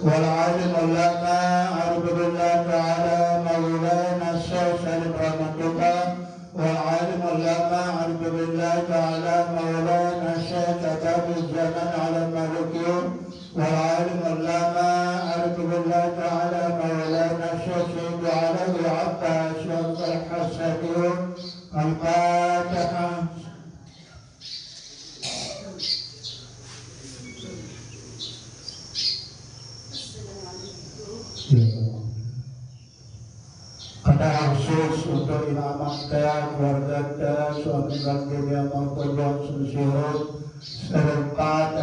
والعالم العلامة عرف بالله تعالى مولانا الشيخ سالم رحمة الله والعالم العلامة عرف بالله تعالى مولانا الشيخ كتاب الزمن على المالكيون والعالم العلامة عرف بالله تعالى مولانا الشيخ سيد علوي عباس الحسنيون الفاتحة. Kata khusus untuk imam kita, keluarga kita, suami kandungnya maupun yang seluruh serempat.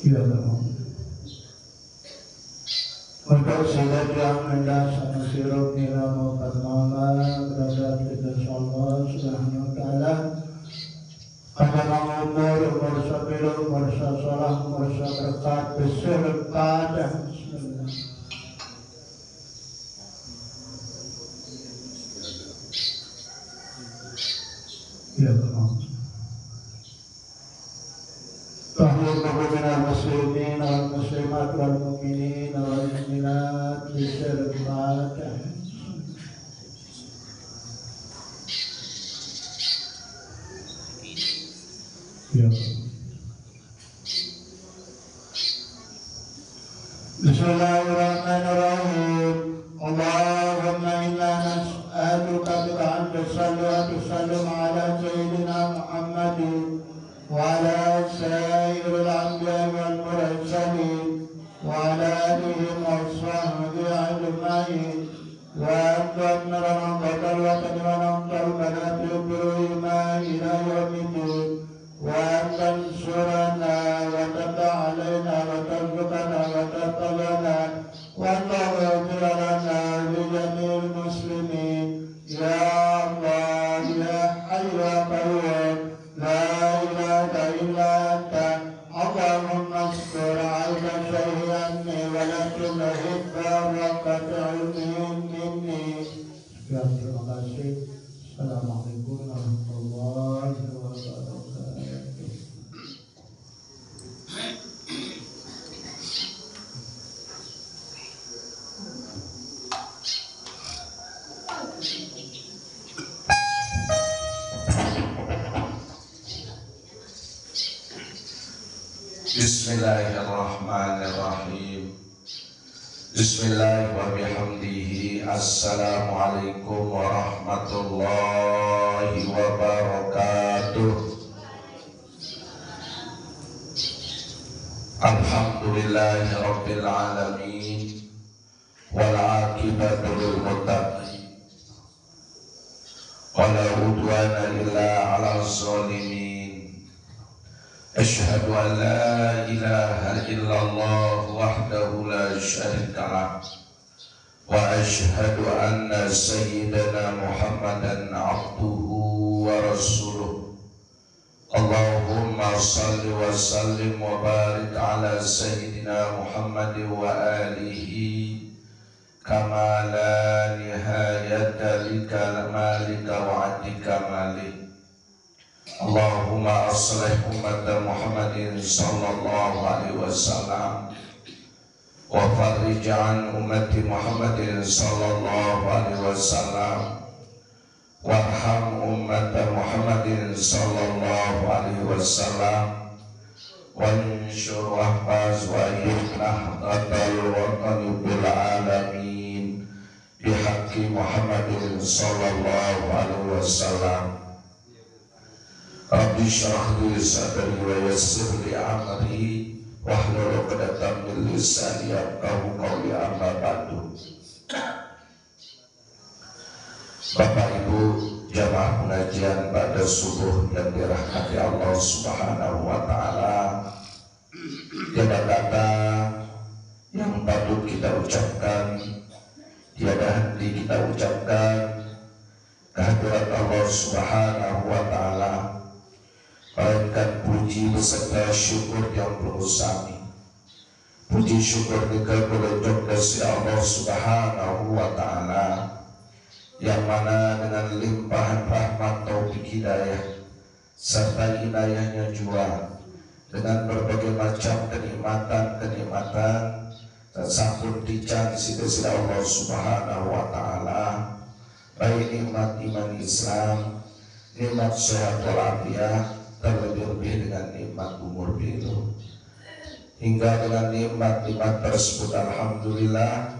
Ya Allah. Untuk silat yang hendak sama sirup nila maupun mama berada di atas Allah Subhanahu wa Ta'ala. Panjang umur sabiru, umur salah, umur berkat, berkat. Ya Allah. Tahlil mu'minin muslimin wal muslimat wal mu'minin wal mu'minat berkat. Ya. Bismillahirrahmanirrahim. Allahumma inna nas'aluka bika an tusalli wa tusallim ala sayyidina Muhammadin wa ala sayyidil anbiya wal mursalin wa ala alihi wa sahbihi ajma'in wa antum rabbana wa tanwana rabbana bi'irma ila yawmiddin وأن تنصرنا وتدع علينا وترزقنا وتطلنا وأن تغفر لنا لجميع المسلمين يا الله يا حي يا قيوم لا إله إلا أنت اللهم استر عيب شيئا ولكن أحب رقة علمي مني. Terima kasih. Assalamualaikum warahmatullahi wabarakatuh. Bismillahirrahmanirrahim. Bismillah wa bihamdihi. Assalamualaikum warahmatullahi wabarakatuh. Alhamdulillahi rabbil alamin wal aqibatu lil muttaqin wa la udwana illa 'alal zalimin. Asyhadu an la ilaha illallah wahdahu la syarika lah wa asyhadu anna sayyidana Muhammadan abduhu wa rasuluh. Allahumma salli wa sallim wa barik ala sayyidina Muhammad wa alihi kama la nihayata likamalika wa adikamalih. Allahumma aslih ummata Muhammadin sallallahu alaihi wasallam wa farrij an ummati Muhammadin sallallahu alaihi wasallam warham ummata Muhammadin sallallahu alaihi wasallam wanshur wahfaz wa yumnah qatal waqani bil alamin bihaqqi Muhammadin sallallahu alaihi wasallam. Rabbi syrah li sadri wa yassir li amri wahlul 'uqdatam min lisani yafqahu qawli, amma ba'du. Bapak Ibu jamaah pengajian pada subuh yang dirahmati Allah Subhanahu wa Ta'ala, tiada kata yang patut kita ucapkan, tiada henti kita ucapkan kehadirat Allah Subhanahu wa Ta'ala, melainkan puji beserta syukur yang penuh sami. Puji syukur dikabulkan dari Allah Subhanahu wa Ta'ala, yang mana dengan limpahan rahmat taufik hidayah serta inayahnya jua dengan berbagai macam kenikmatan dan sampun dican sisi Allah Subhanahu wa Ta'ala, baik nikmat iman Islam, nikmat sehat walafiat, terlebih-lebih dengan nikmat umur biru, hingga dengan nikmat tersebut alhamdulillah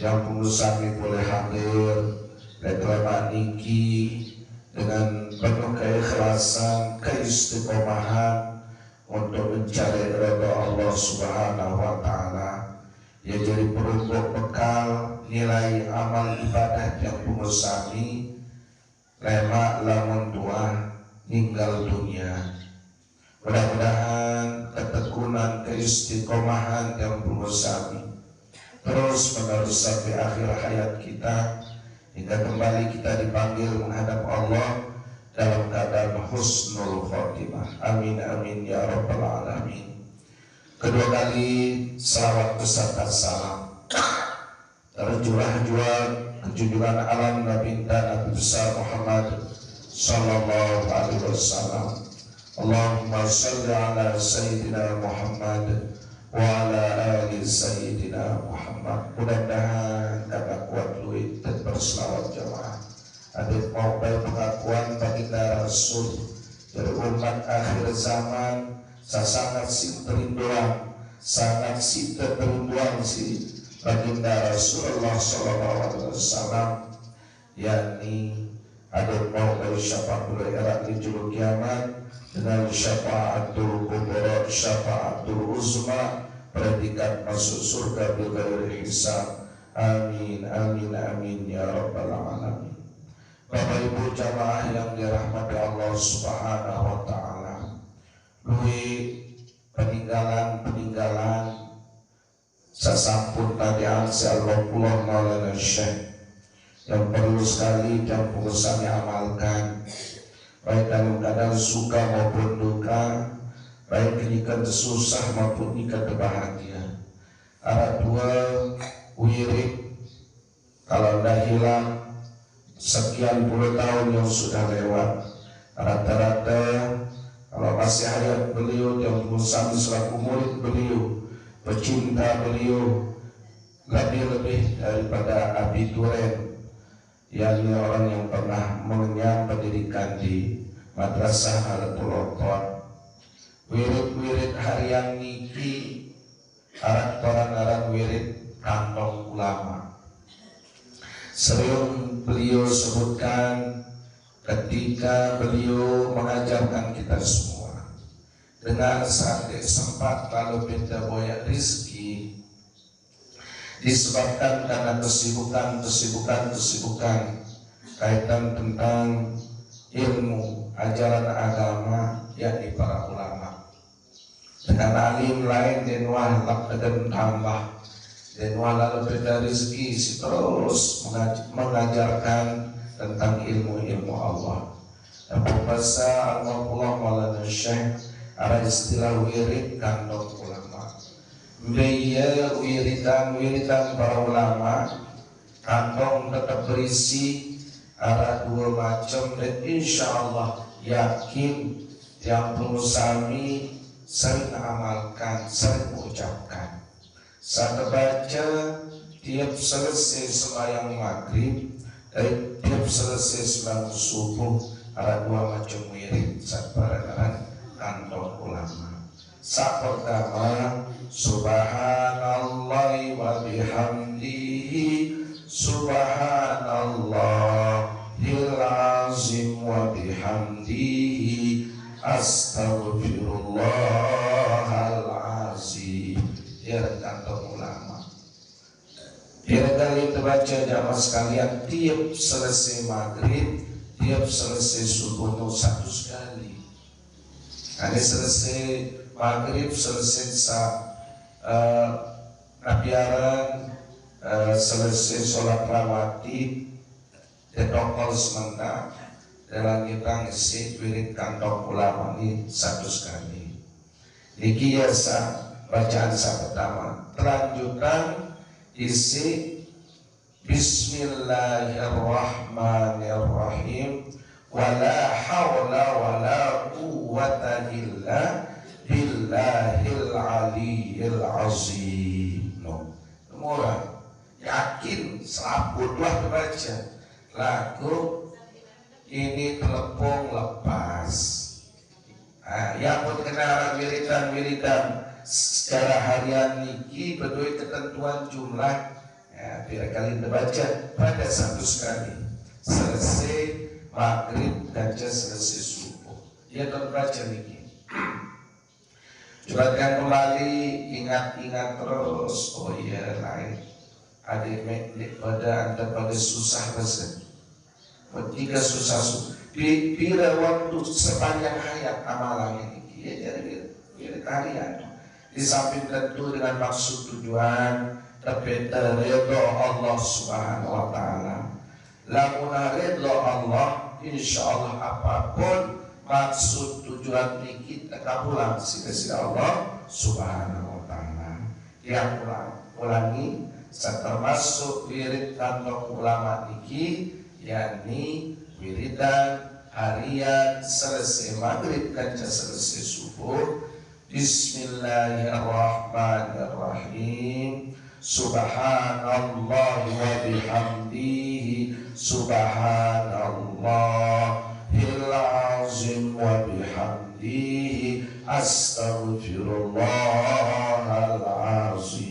yang pengusaha boleh hadir reklama niki dengan penuh keikhlasan, keistiqomahan untuk mencari ridha Allah Subhanahu wa Ta'ala, ya jadi perumpuk bekal nilai amal ibadah yang pengusaha lemak lamun tua ninggal dunia. Mudah-mudahan ketekunan keistiqomahan yang pengusaha terus menerus sampai akhir hayat kita, hingga kembali kita dipanggil menghadap Allah dalam keadaan husnul khotimah. Amin amin ya rabbal alamin. Kedua kali selawat beserta salam terjurah-jurah kejujuran alam Nabi besar Muhammad sallallahu alaihi wasallam. Allahumma salli ala sayyidina Muhammad wa ala ali sayyidina Muhammad. Mudah-mudahan dapat kuat duit dan berselawat jamaah. Adik mau baik pengakuan baginda Rasul dari umat akhir zaman. Saya sangat sinter terinduan si baginda Rasulullah sallallahu alaihi wasallam, yakni adik mau baik syafaat era di juru kiamat dengan syafaatul kubra, syafaatul uzma, predikat masuk surga bighairi hisab. Amin amin amin ya rabbal alamin. Bapak Ibu jamaah yang dirahmati Allah Subhanahu wa Ta'ala, luwi peninggalan sesampun tadian si Allah Maulana Syekh yang perlu sekali dan pengusaha amalkan, baik dalam keadaan suka maupun duka, baik ketika susah maupun ketika kebahagiaan. Ada dua wirid kalau dah hilang sekian puluh tahun yang sudah lewat, rata-rata kalau masih hayat beliau yang berusaha selaku murid beliau, pecinta beliau, lebih-lebih daripada Abi Duren, yakni orang yang pernah mengenyam pendidikan di Madrasah Halatul Othon. Wirid-wirid harian niki aran wirid kantong ulama. Sering beliau sebutkan ketika beliau mengajarkan kita semua, dengan saat sempat lalu pinta boyak rizki, disebabkan karena kesibukan kaitan tentang ilmu ajaran agama, yakni para ulama. Dengan alim lain dan wahlak dan tambah dan walau beda rezeki si terus mengajarkan tentang ilmu-ilmu Allah. Dan bahasa Allah Maulana Syekh ada istilah wirid kantong ulama. Dia wiridan para ulama, kantong tetap berisi ada dua macam, dan insya Allah yakin yang penusami sering amalkan, sering ucapkan. Saya baca tiap selesai sembahyang maghrib, tiap selesai sembahyang subuh, ada dua macam wirid saat barengan kantong ulama. Saat pertama, subhanallah wa bihamdihi, subhanallahil azim wa bihamdihi, astaghfirullahal azim. Ya kantong ulama. Dia kali terbaca jamaah sekalian tiap selesai maghrib, tiap selesai subuh itu satu sekali. Ini selesai maghrib, selesai nabiaran, selesai sholat rawatib, detokol sementara dalam kita ngisi wirid kantong ulama ini satu sekali. Ini biasa bacaan saya pertama. Kelanjutan isi Bismillahirrahmanirrahim, wala hawla azim. No, murah. Yakin selaputlah baca lagu ini telepon lepas. Yang pun kenal wiridan secara harian niki berdua ketentuan jumlah bila kali dibaca pada satu sekali selesai maghrib dan selesai subuh dia terbaca niki. Coba kan kembali ingat-ingat terus. Oh iya lain adik pada anda pada susah rasa ketika susah bila waktu sepanjang hayat amalan ini ya jadi harian di samping tentu dengan maksud tujuan tapi ridho Allah Subhanahu wa taala. Lamun ridho Allah insyaallah apapun maksud tujuan kita kabulan sisi Allah Subhanahu wa taala. Yang ulangi termasuk wirid kantong ulama niki yakni wiridan harian selesai maghrib dan selesai subuh. Bismillahirrahmanirrahim. Subhanallah wa bihamdihi subhanallahil azim wa bihamdihi astaghfirullahal azim.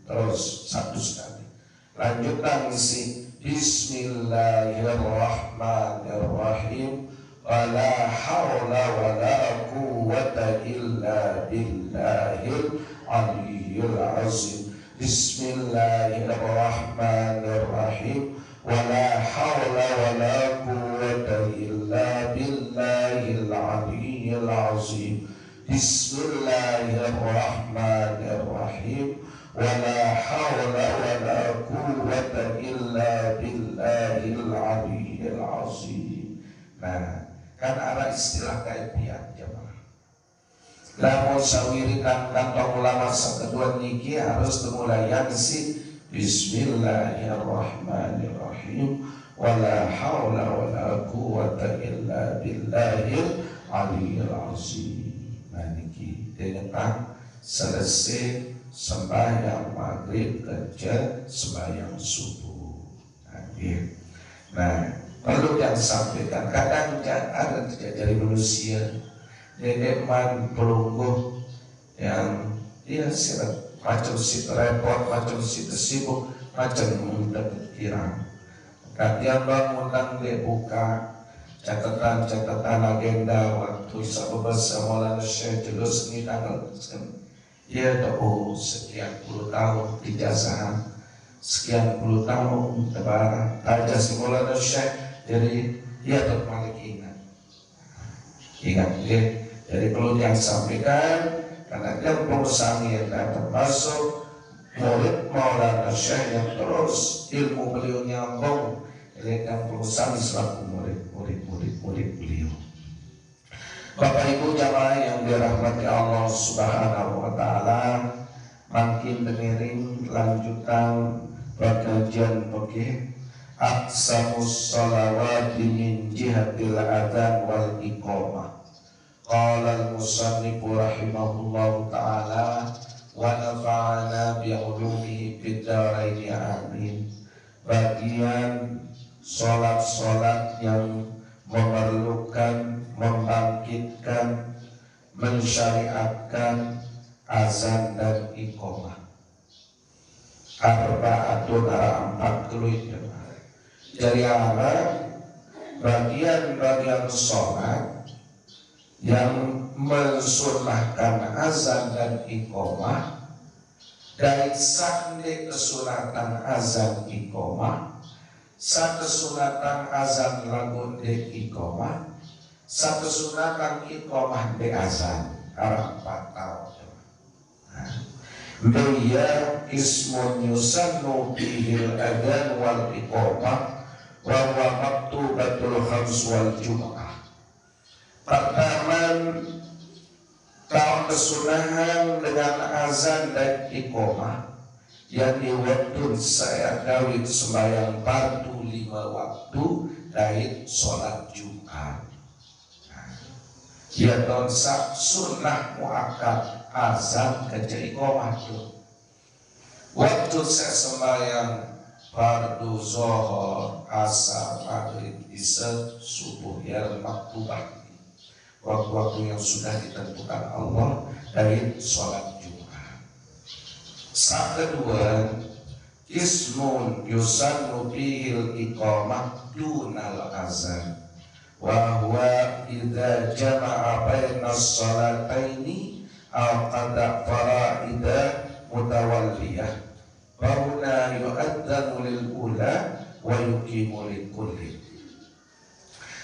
Terus satu sekali. Lanjutkan isi Bismillahirrahmanirrahim. Wala hawla wala quwwata illa billahil aliyyil azim. Bismillahirrahmanirrahim. Wala hawla wala quwwata illa billahil aliyyil azim. Bismillahirrahmanirrahim. Wala hawla wala quwwata illa billahil aliyyil azim. Nah, kan ada istilah kaifiat jemaah. Lamun sawiri kantong ulama kedua niki harus dimulayan si Bismillahirrahmanirrahim. Wala haula wala quwwata illa billahil aliyyil azim. Nah niki tentang selesai sembahyang maghrib kerja sembahyang subuh. Nah perlu yang disampaikan, kadang ada dari manusia dedekman pelungguh yang dia macam si repot, macam si tersibuk, macam mendapat kirang. Kalian bangun dan dia buka catatan agenda waktu sababasa Maulana Syekh Julus ini tanggal dia tahu sekian puluh tahun ijazah, sekian puluh tahun tebar aja si Maulana Syekh. Jadi dia tetap balik ingat dia. Jadi perlu yang sampaikan karena dia perusahaan yang termasuk murid Maulana Syekh yang terus ilmu beliau nyambung. Jadi yang perusahaan selaku murid beliau. Bapak Ibu jamaah yang dirahmati Allah Subhanahu wa taala, makin dengerin lanjutan pengajian pagi aqsamus sholawati min jihatil adzan wal iqamah. Qala al-musannifu rahimahullahu ta'ala wa nafa'ana bi'ulumihi fid dharain amin. Bagian sholat-sholat yang memerlukan, membangkitkan, mensyariatkan azan dan iqamah. Arba'atun 40 dari arah bagian-bagian sholat yang mensunahkan azan dan iqamah, dari sandi kesunatan azan iqamah, satu sunatan azan lagun de iqamah, satu sunatan iqamah de azan, arah 4 tahun. Biya ismun yusannu bihil adzan wal iqamah wa huwa maktubatul khams wal jum'ah. Pertama, tahun kesunahan dengan azan dan iqamah yang waktu saya dawit sembahyang fardu 5 waktu dari sholat Jumat. ya donsa sunnah muakkad azan kerja iqamah tu. Waktu saya sembahyang fardu zuhur, asar, maghrib, isya, subuh ya maktubah. Waktu-waktu yang sudah ditentukan Allah dari sholat Jumat. Saat kedua, ismun yusannu bihil iqamah dunal azan. Wa huwa idza jama'a baina as-salataini aw qada fara'ida mutawalliyah fa huna yu'adzanu lil ula wa yuqimu lil kulli.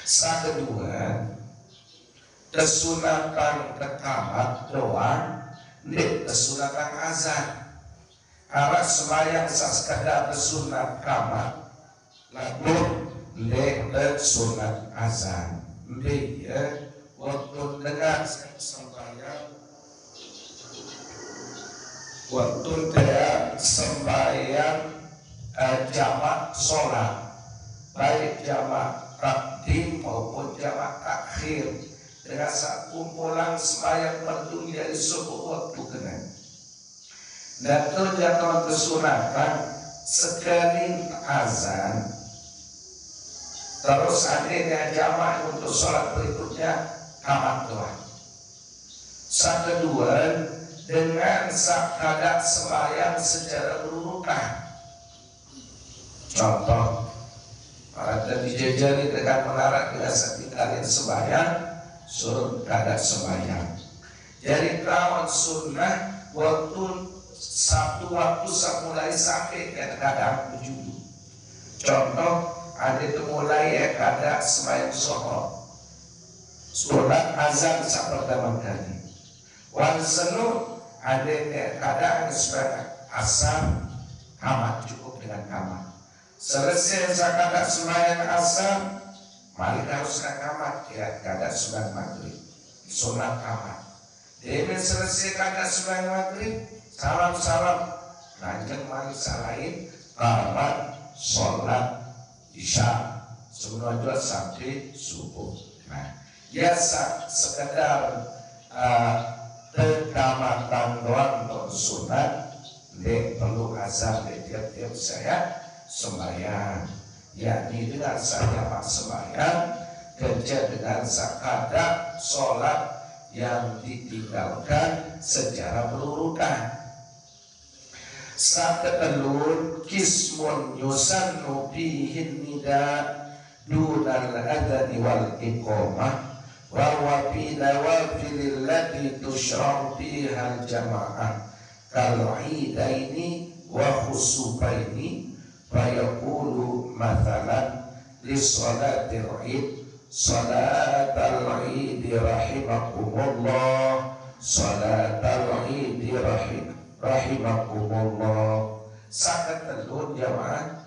Saat kedua, kesunatan kekamat doa ndek kesunatan azan. Arah sembahyang saskada kesunat kamat lalu ndek sunat azan. Ndek ya waktu dengar sembahyang waktu dia sembahyang jamak sholat, baik jamak takdim maupun jamak takhir, dengan saat kumpulan sembahyang berduri dari subuh waktu kena. Dan terjatuh kesunatan sekali azan, terus adanya jamak untuk sholat berikutnya kamat doa. Saat kedua, dengan sakada sembahyang secara berurutan. Contoh, pada dijajari dengan menara biasa kalian sembahyang, suruh kada sembahyang. Jadi tahun sunnah waktu satu waktu mulai sampai kadang-kadang tujuh. Contoh, ada itu mulai kada sembahyang zuhur, sholat azan saat pertama kali. Wan senu ada kadang sembahyang asar kamat, cukup dengan kamat. Selesai sakada sembahyang asar, mari harus kamat ya kada sembahyang maghrib, sunat kamat. Demi selesai kada sembahyang maghrib, salam lanjut mari salain kamat sholat isya semua juga sampai subuh. Nah, biasa sekedar kekamatan doang untuk sunat, dek perlu azan di tiap-tiap saya sembahyang, yakni dengan saya pak sembahyang kerja dengan sakada sholat yang ditinggalkan secara berurutan. Saat ketelur kismun yusannu bihin nida dunal adani wal iqamah wa huwa fi nawafil allati tushra'u fiha al jama'ah kal idaini wa khusufaini fa yaqulu mathalan li salatil id salatal id rahimakumullah salatal id rahimakumullah. Sangat telur jamaah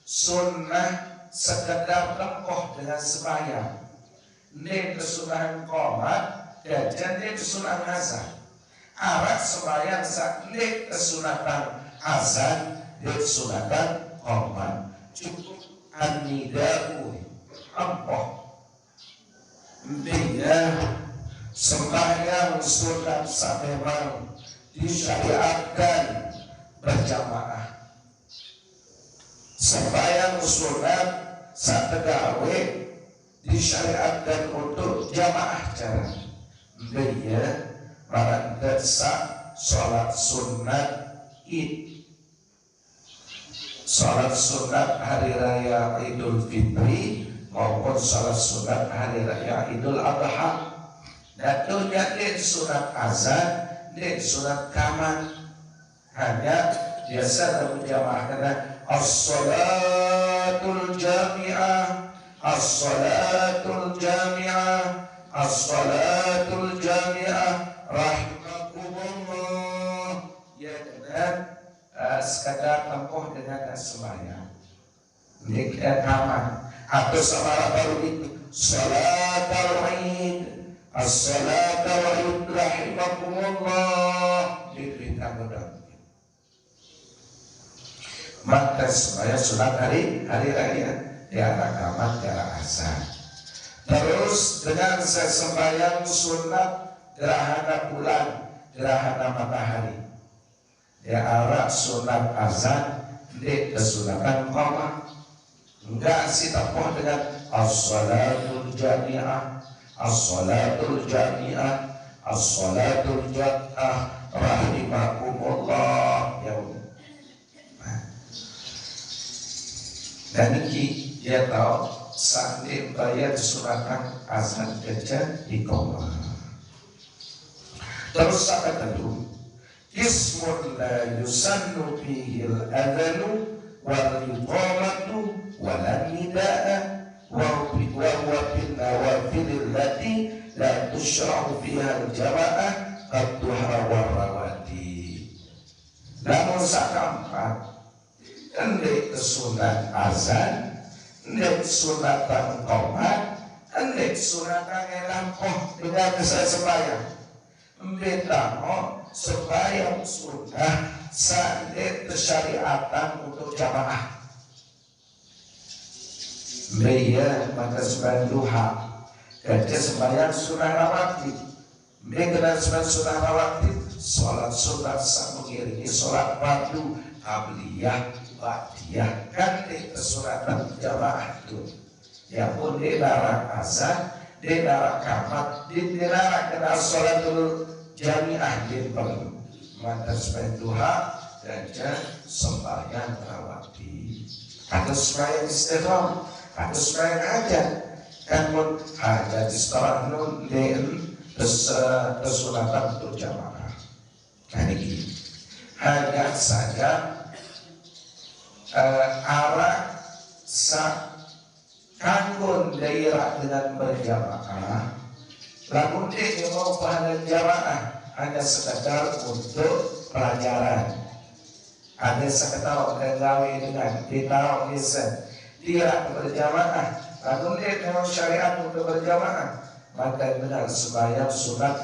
sunnah sekedar lekoh dengan sembahyang. Ini kesunahan qomat dan jadi kesunahan azan. Arah sembahyang saat ini kesunatan azan dan kesunatan qomat. Cukup an-nida'u ampoh. Dia sembahyang sunat samemang disyariatkan berjamaah. Sembahyang sunat saat tegawe disyariatkan untuk jamaah cara. Dia merangkasa sholat sunat id, sholat sunat hari raya Idul Fitri maupun sholat sunat hari raya Idul Adha. Dan itu jadi sunat azan dan sunat kamat. Hanya biasa berjamaah karena as-salatul jami'ah, as-salatul jami'ah, as-salatul jami'ah rahimakumullah. Ya dengan sekadar tempuh dengan sembahyang ini kamat atau sama baru itu salatul id, as-salatul id rahimakumullah diberitahu dalam. Maka sembahyang sunat hari raya tiada kamat tiada azan. Terus dengan sembahyang sunat gerhana bulan, gerhana matahari. Ya arah sunat azan di kesunatan qamar. Enggak sih tapoh dengan as-salatul jami'ah, as-salatul jami'ah, as-salatul jami'ah, rahimakumullah ya. Dan ini dia tahu sampai bayar sunatan azan kerja di qamar. Terus sampai kedua, ismun la yusannu fihi al-adhanu wal iqamatu wal nidaa wa huwa fil nawafil allati la tushra'u fiha al-jama'ah qad-duha wa rawati. Namun sakampat endek sunat azan, endek sunatan qomat, endek sunatan elampoh dengan sembahyang. Betamo sembahyang sunnah sandek syariatan untuk jamaah. Meya maka sembahyang duha, kerja sembahyang sunnah rawatib. Meya sembahyang sunnah rawatib, sholat sunat mengiringi sholat fardu, qabliyah, ba'diyah, kan di kesunatan jamaah itu. Ya pun dilarang azan, dilarang qamat, dilarang kena sholatul jami'ah di perlu. Maka sembahyang duha dan sembahyang rawatib. Atau sembahyang istighfar, atau sembahyang hajat. Kan pun hajat istighfar nun den kesunatan untuk jamaah. Nah ini hajat saja arah kanggun daerah dengan berjamaah. Lamun dia mau pahala jamaah hanya sekedar untuk pelajaran, ada sekedar gawe dengan ditaruh lisan tidak berjamaah. Lamun dia memang syariat untuk berjamaah, maka benar sembahyang sunat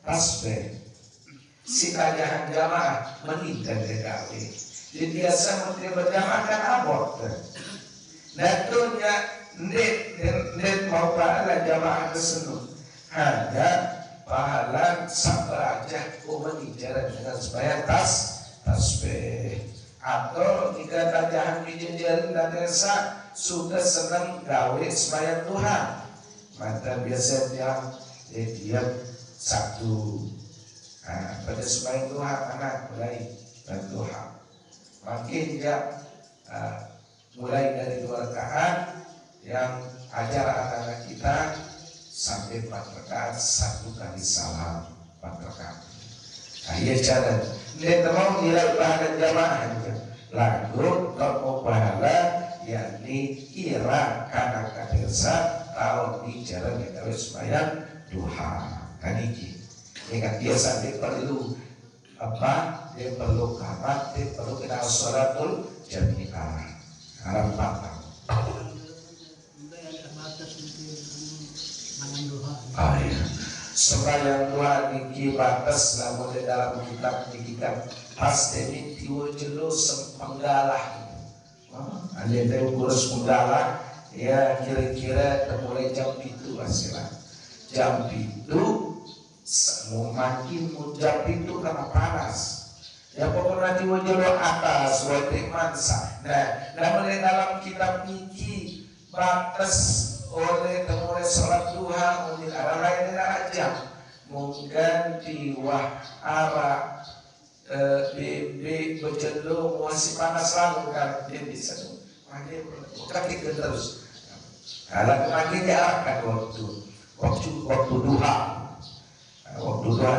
tasbih. Si kajahan jamaah meninggal gawe. Jadi biasa menteri berjamaah kan abot. Datunya net mau pahala jamaah tersebut hanya pahala sabarajah meninggal dengan sembahyang tasbih. Atau jika kajahan bijin dan desa sudah senang gawe sembahyang duha, maka biasanya dia satu. Pada sembahyang duha anak mulai duha. Makin dia mulai dari 2 rakaat yang ajar anak-anak kita sampai 4 rakaat 1 kali salam 4 rakaat. Nah iya cara dia mau nilai pahala jamaah lagu kalau pahala yakni kira kanak desa tahun di jalan yang harus sembahyang duha. Kan ini ingat biasa dia perlu apa? Dia perlu qamat, dia perlu kenal sholatul jami'ah. Haram patah. Iya. Sembahyang duha niki batas namun di dalam kitab dikikan pas demi tiwo jelo penggalah. Ada yang kurus penggalah ya kira-kira mulai jam 7 hasilnya. Jam 7 makin jam 7 karena panas. Ya pokoknya tiwo jelo atas wajib mansa. Nah, namun di dalam kitab niki batas oleh temui sholat duha mungkin arah lain aja mungkin di wah arah BB berjendung masih panas lalu kan dia bisa pakai kaki terus kalau pagi dia akan waktu duha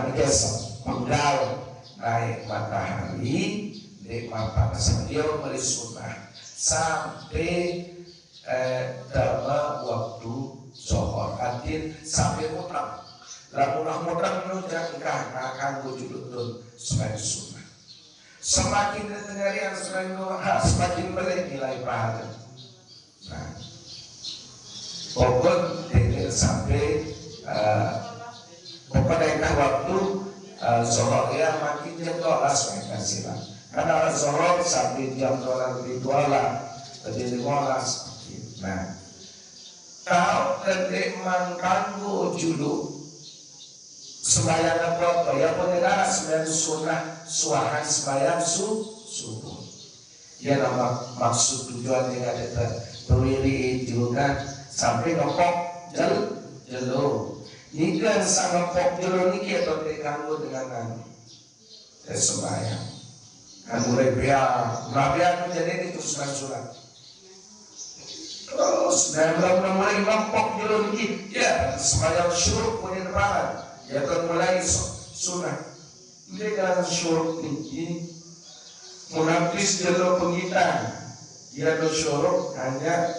ini besok penggal naik matahari di panas dia beri sunnah sampai dalam waktu zuhur adin sampai mutlak. Lalu mutlak menunjukkan akan wujud sebagai sunnah. Semakin dengar yang semakin bernilai pahala. Nah, pokok dengar sampai pokoknya waktu zuhur ya makin jam 12 mereka silam. Karena zuhur sampai jam 12 lebih 12 lebih 15. Nah, Kau kendek mangkanggo julu sembahyang apa ya pun negara sembahyang sunnah suahan sembahyang subuh. Ya nama maksud tujuan yang ada berdiri juga sampai ngepok jelo. Jika sang ngepok jelo ni kita terganggu dengan sembahyang. Kamu lebih jadi itu surat. Terus dan mulai ngepok jelo ni ya sembahyang syuruk punya depan. Ya kan mulai sunnah. Mereka syuruk ni menghapus jalur pengitan. Dia bersyuruk hanya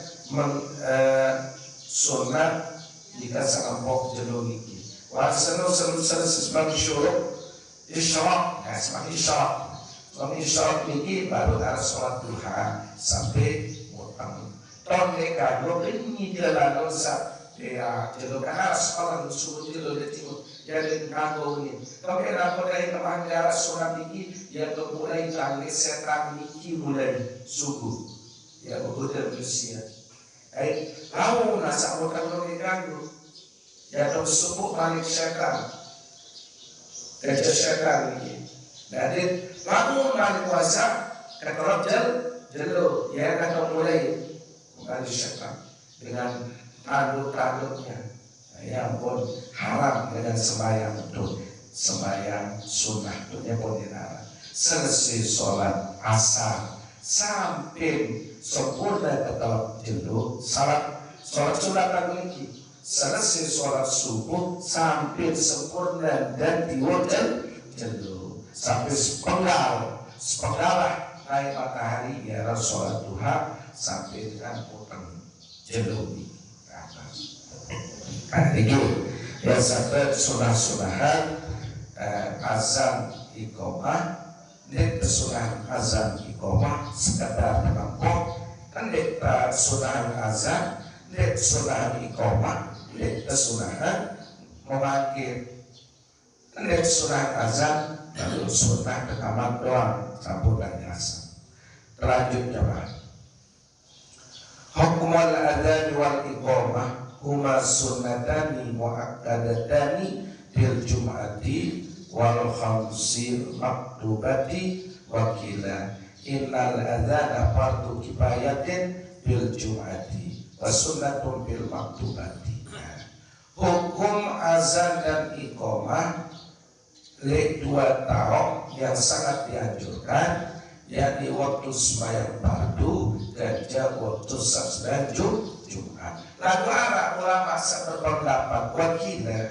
sunat jika sangapok jalur ini. Wasano sebab syuruk isyraq, sebab isyraq ini baru ada sholat duha sampai mutang. Tahun mereka dua ini jalan dosa. Ya, jalur kanan sekolah subuh jalur di timur. Jadi kanggo ini. Tapi kenapa dari teman darah sholat ini ya mulai tanggal setan ini mulai subuh. Ya betul manusia. Tahu nasa bukan mulai kanggo. Ya subuh balik setan. Kerja setan ini. Jadi lalu balik puasa ketorok jelo. Ya kata mulai balik setan dengan tanduk-tanduknya. Ya ampun, haram dengan sembahyang itu, sembahyang sunnah itu ya pun dilarang. Selesai sholat asar sampai sempurna ketelap jelu, sholat sunat lagi. Selesai sholat subuh sampai sempurna dan diwujud jelu, sampai sepenggal naik matahari ya sholat duha sampai dengan potong jelu di atas. Ini yang sampai sunah-sunahan azan iqamah, ini sunah azan iqamah sekadar menampok, kan ini sunahan azan, ini sunahan iqamah, ini sunahan memanggil, ini sunahan azan, lalu sunah rekaman doang campur dan azan. Terlanjut jemaah. Hukumul adzan wal iqamah huma sunnatani muakkadatani bil jum'ati wal khamsil maktubati wakila innal adzana fardu kifayatin bil jum'ati wa sunnatun bil maktubati. Hukum azan dan iqamah dua tahun yang sangat dianjurkan, yakni waktu sembahyang fardu dan waktu sembahyang Jumat. Lalu ulama berpendapat wakila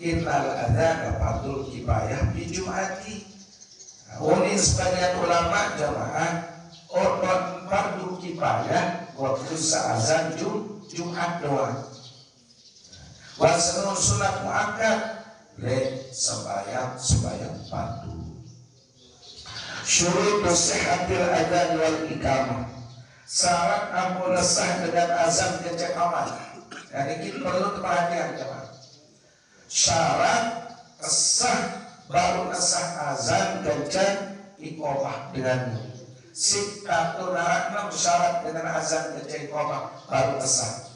innal adzana fardul kifayah bi Jum'ati. Ini sebagian ulama jamaah orang fardu kifayah waktu azan Jumat doang. Wasanun sunat muakkad le sembahyang fardu. Syurut sihhatil adzan wal iqamah. Syarat ampun sah dengan azan dan iqamah. Dan ini perlu perhatian jemaah. Syarat sah baru sah azan dan iqamah dengan sittatul syarat dengan azan dan iqamah baru sah.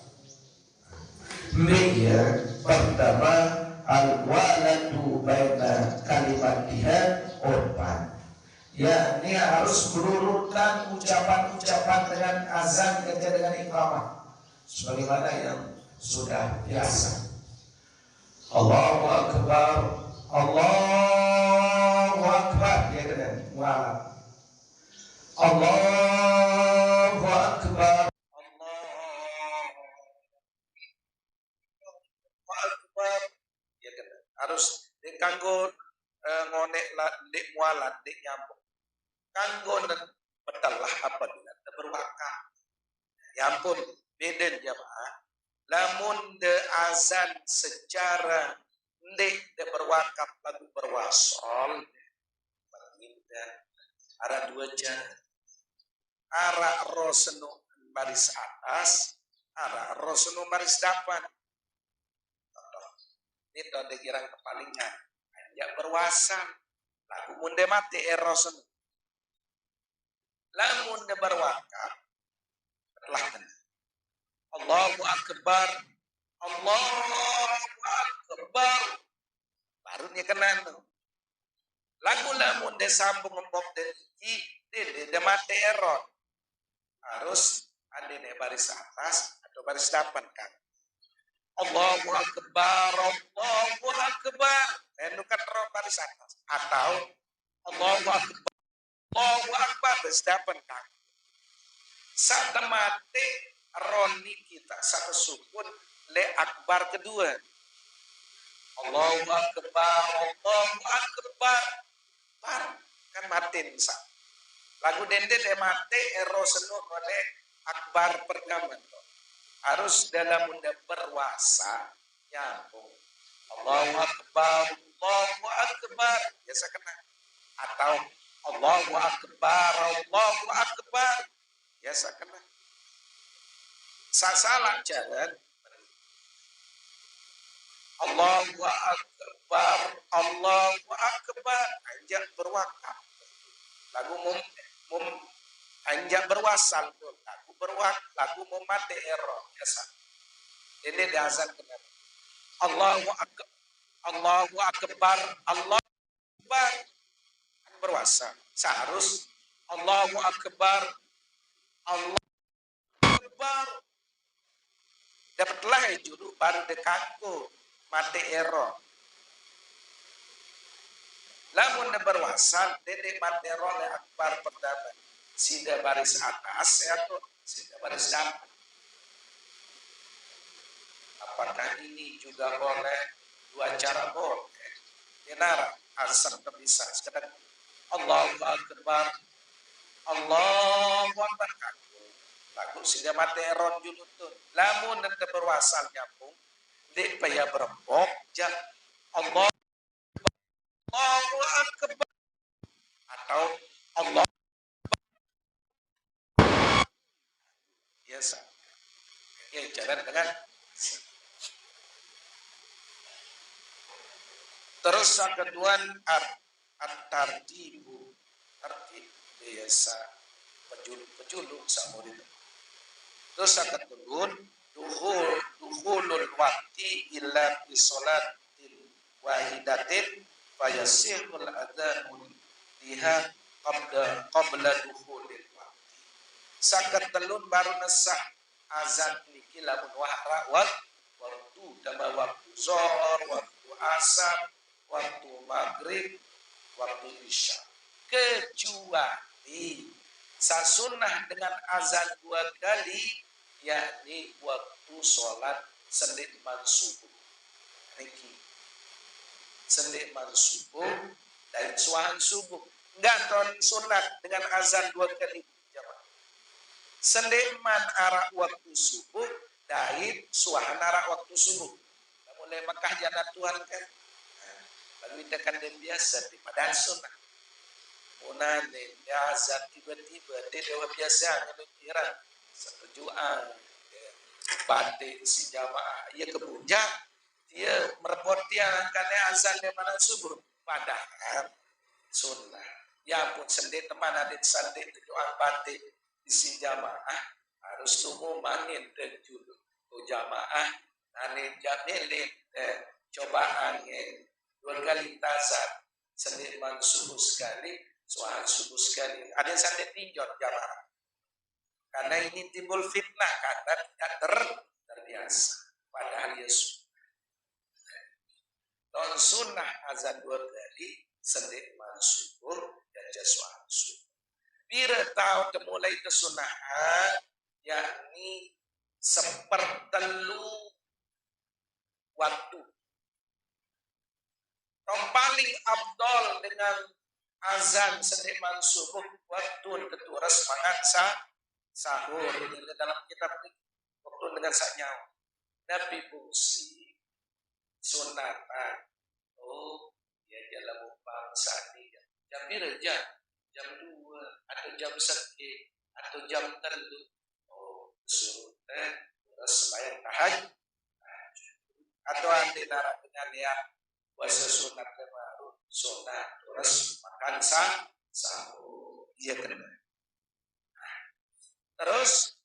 Dia pertama al-waladu baina kalimatiha urban. Ya, ini harus berurutkan ucapan-ucapan dengan azan dan dengan iqamah sebagaimana yang sudah biasa. Allahu Akbar, Allahu Akbar, dia kena mualaf. Allahu Akbar, Allahu Akbar, dia kena harus dikanggo ngonek dek mualat dek nyambung. Kanggo dan betalah apabila berwakaf. Ya ampun, beda jemaah. Lamun de azan secara dek de berwakaf lagu berwasol. Ada dua jalan. Arah rosenu baris atas, arah rosenu baris depan. Ini tuh de kirang kepalingan. Ya berwasan. Lagu munde mati rosenu. Lamun de berwakaf telah kena Allahu Akbar, Allahu Akbar. Barunya kena tu. Lagu lamun de sambung ngembok de mate error. Harus ada di baris atas atau baris depan kan. Allahu Akbar, Allahu Akbar. Nukan roh baris atas atau Allahu Akbar, Allahu Akbar baris depan kan. Saat mate roni kita satu sukun le akbar kedua. Allahu Akbar, Allahu Akbar. Kan matin sa. Lagu dende de mate ero senu oleh akbar pertama. Harus dalam unda berwasa nyambung. Allahu Akbar, Allahu Akbar. Biasa kena. Atau Allahu Akbar, Allahu Akbar. Biasa kena. Salah jalan. Allahu Akbar, Allahu Akbar. Anjak berwakaf. Lagu anjak berwasal pun. Lagu mati ero. Biasa. Ini dasar kenapa. Allahu Akbar, Allahu Akbar, Allahu Akbar. Berwasal. Seharus Allahu Akbar, Allahu Akbar. Dapatlah juru baru dekatku. Mati ero. Lamun de berwasal, dede mati ero le akbar pertama. Sida baris atas atau sida baris depan. Apakah ini juga boleh? Dua cara boleh. Kenara asal bisa. Sekarang Allahu Akbar, Allahu Akbar. Lagu sida mati ero julutun. Lamun de berwasal nyambung. Dek payah berempok, jak Allah, Allahu Akbar, atau Allah biasa. Ya jalan dengan terus yang kedua at-tartibu, tertib biasa pejuluk sama itu. Terus yang kedua dukhulul waqti illa bi sholatin wahidatin fayasihul adanu liha qabla dukhulil waqti. Sakat telun baru nesah azan niki lamun wahra waktu dama waktu zuhur, waktu asar, waktu maghrib, waktu isya. Kecuali sasunnah dengan azan 2 kali, yakni waktu sholat sendikman subuh. Niki sendikman subuh dan suahan subuh. Enggak ton sunat dengan azan 2 kali jamaah. Sendikman arah waktu subuh dan suahan arah waktu subuh. Mulai Mekah jangan Tuhan kan. Lalu kita kan biasa di padahal sunat. Munane azan tiba-tiba dia dewa biasa ngelukiran setujuan batik si jamaah ia kebuja dia merepot dia karena azan di mana subuh padahal sunnah ya pun sendiri teman adik sandik tujuan batik di si jamaah harus tunggu mangin dan julu jamaah ane jamilin cobaan 2 kali tasar sendiri man subuh sekali soal subuh sekali ada yang sandik pinjot jamaah. Karena ini timbul fitnah karena tidak terbiasa. Padahal Yesus. Non sunnah azan 2 kali sendik subuh dan jaswan subuh. Bila tahu mulai kesunahan, yakni sepertelu waktu. Yang paling abdol dengan azan sendik subuh waktu ketua semangat sahur ini dalam kitab waktu dengan saknyawa Nabi fungsi sunatan ya dalam bangsa ini jam birja jam 2 atau jam 1 atau jam tertentu terus sembahyang tahajud atau andi darah dengan yang puasa sunat baru sunat terus makan sahur iya kena. Terus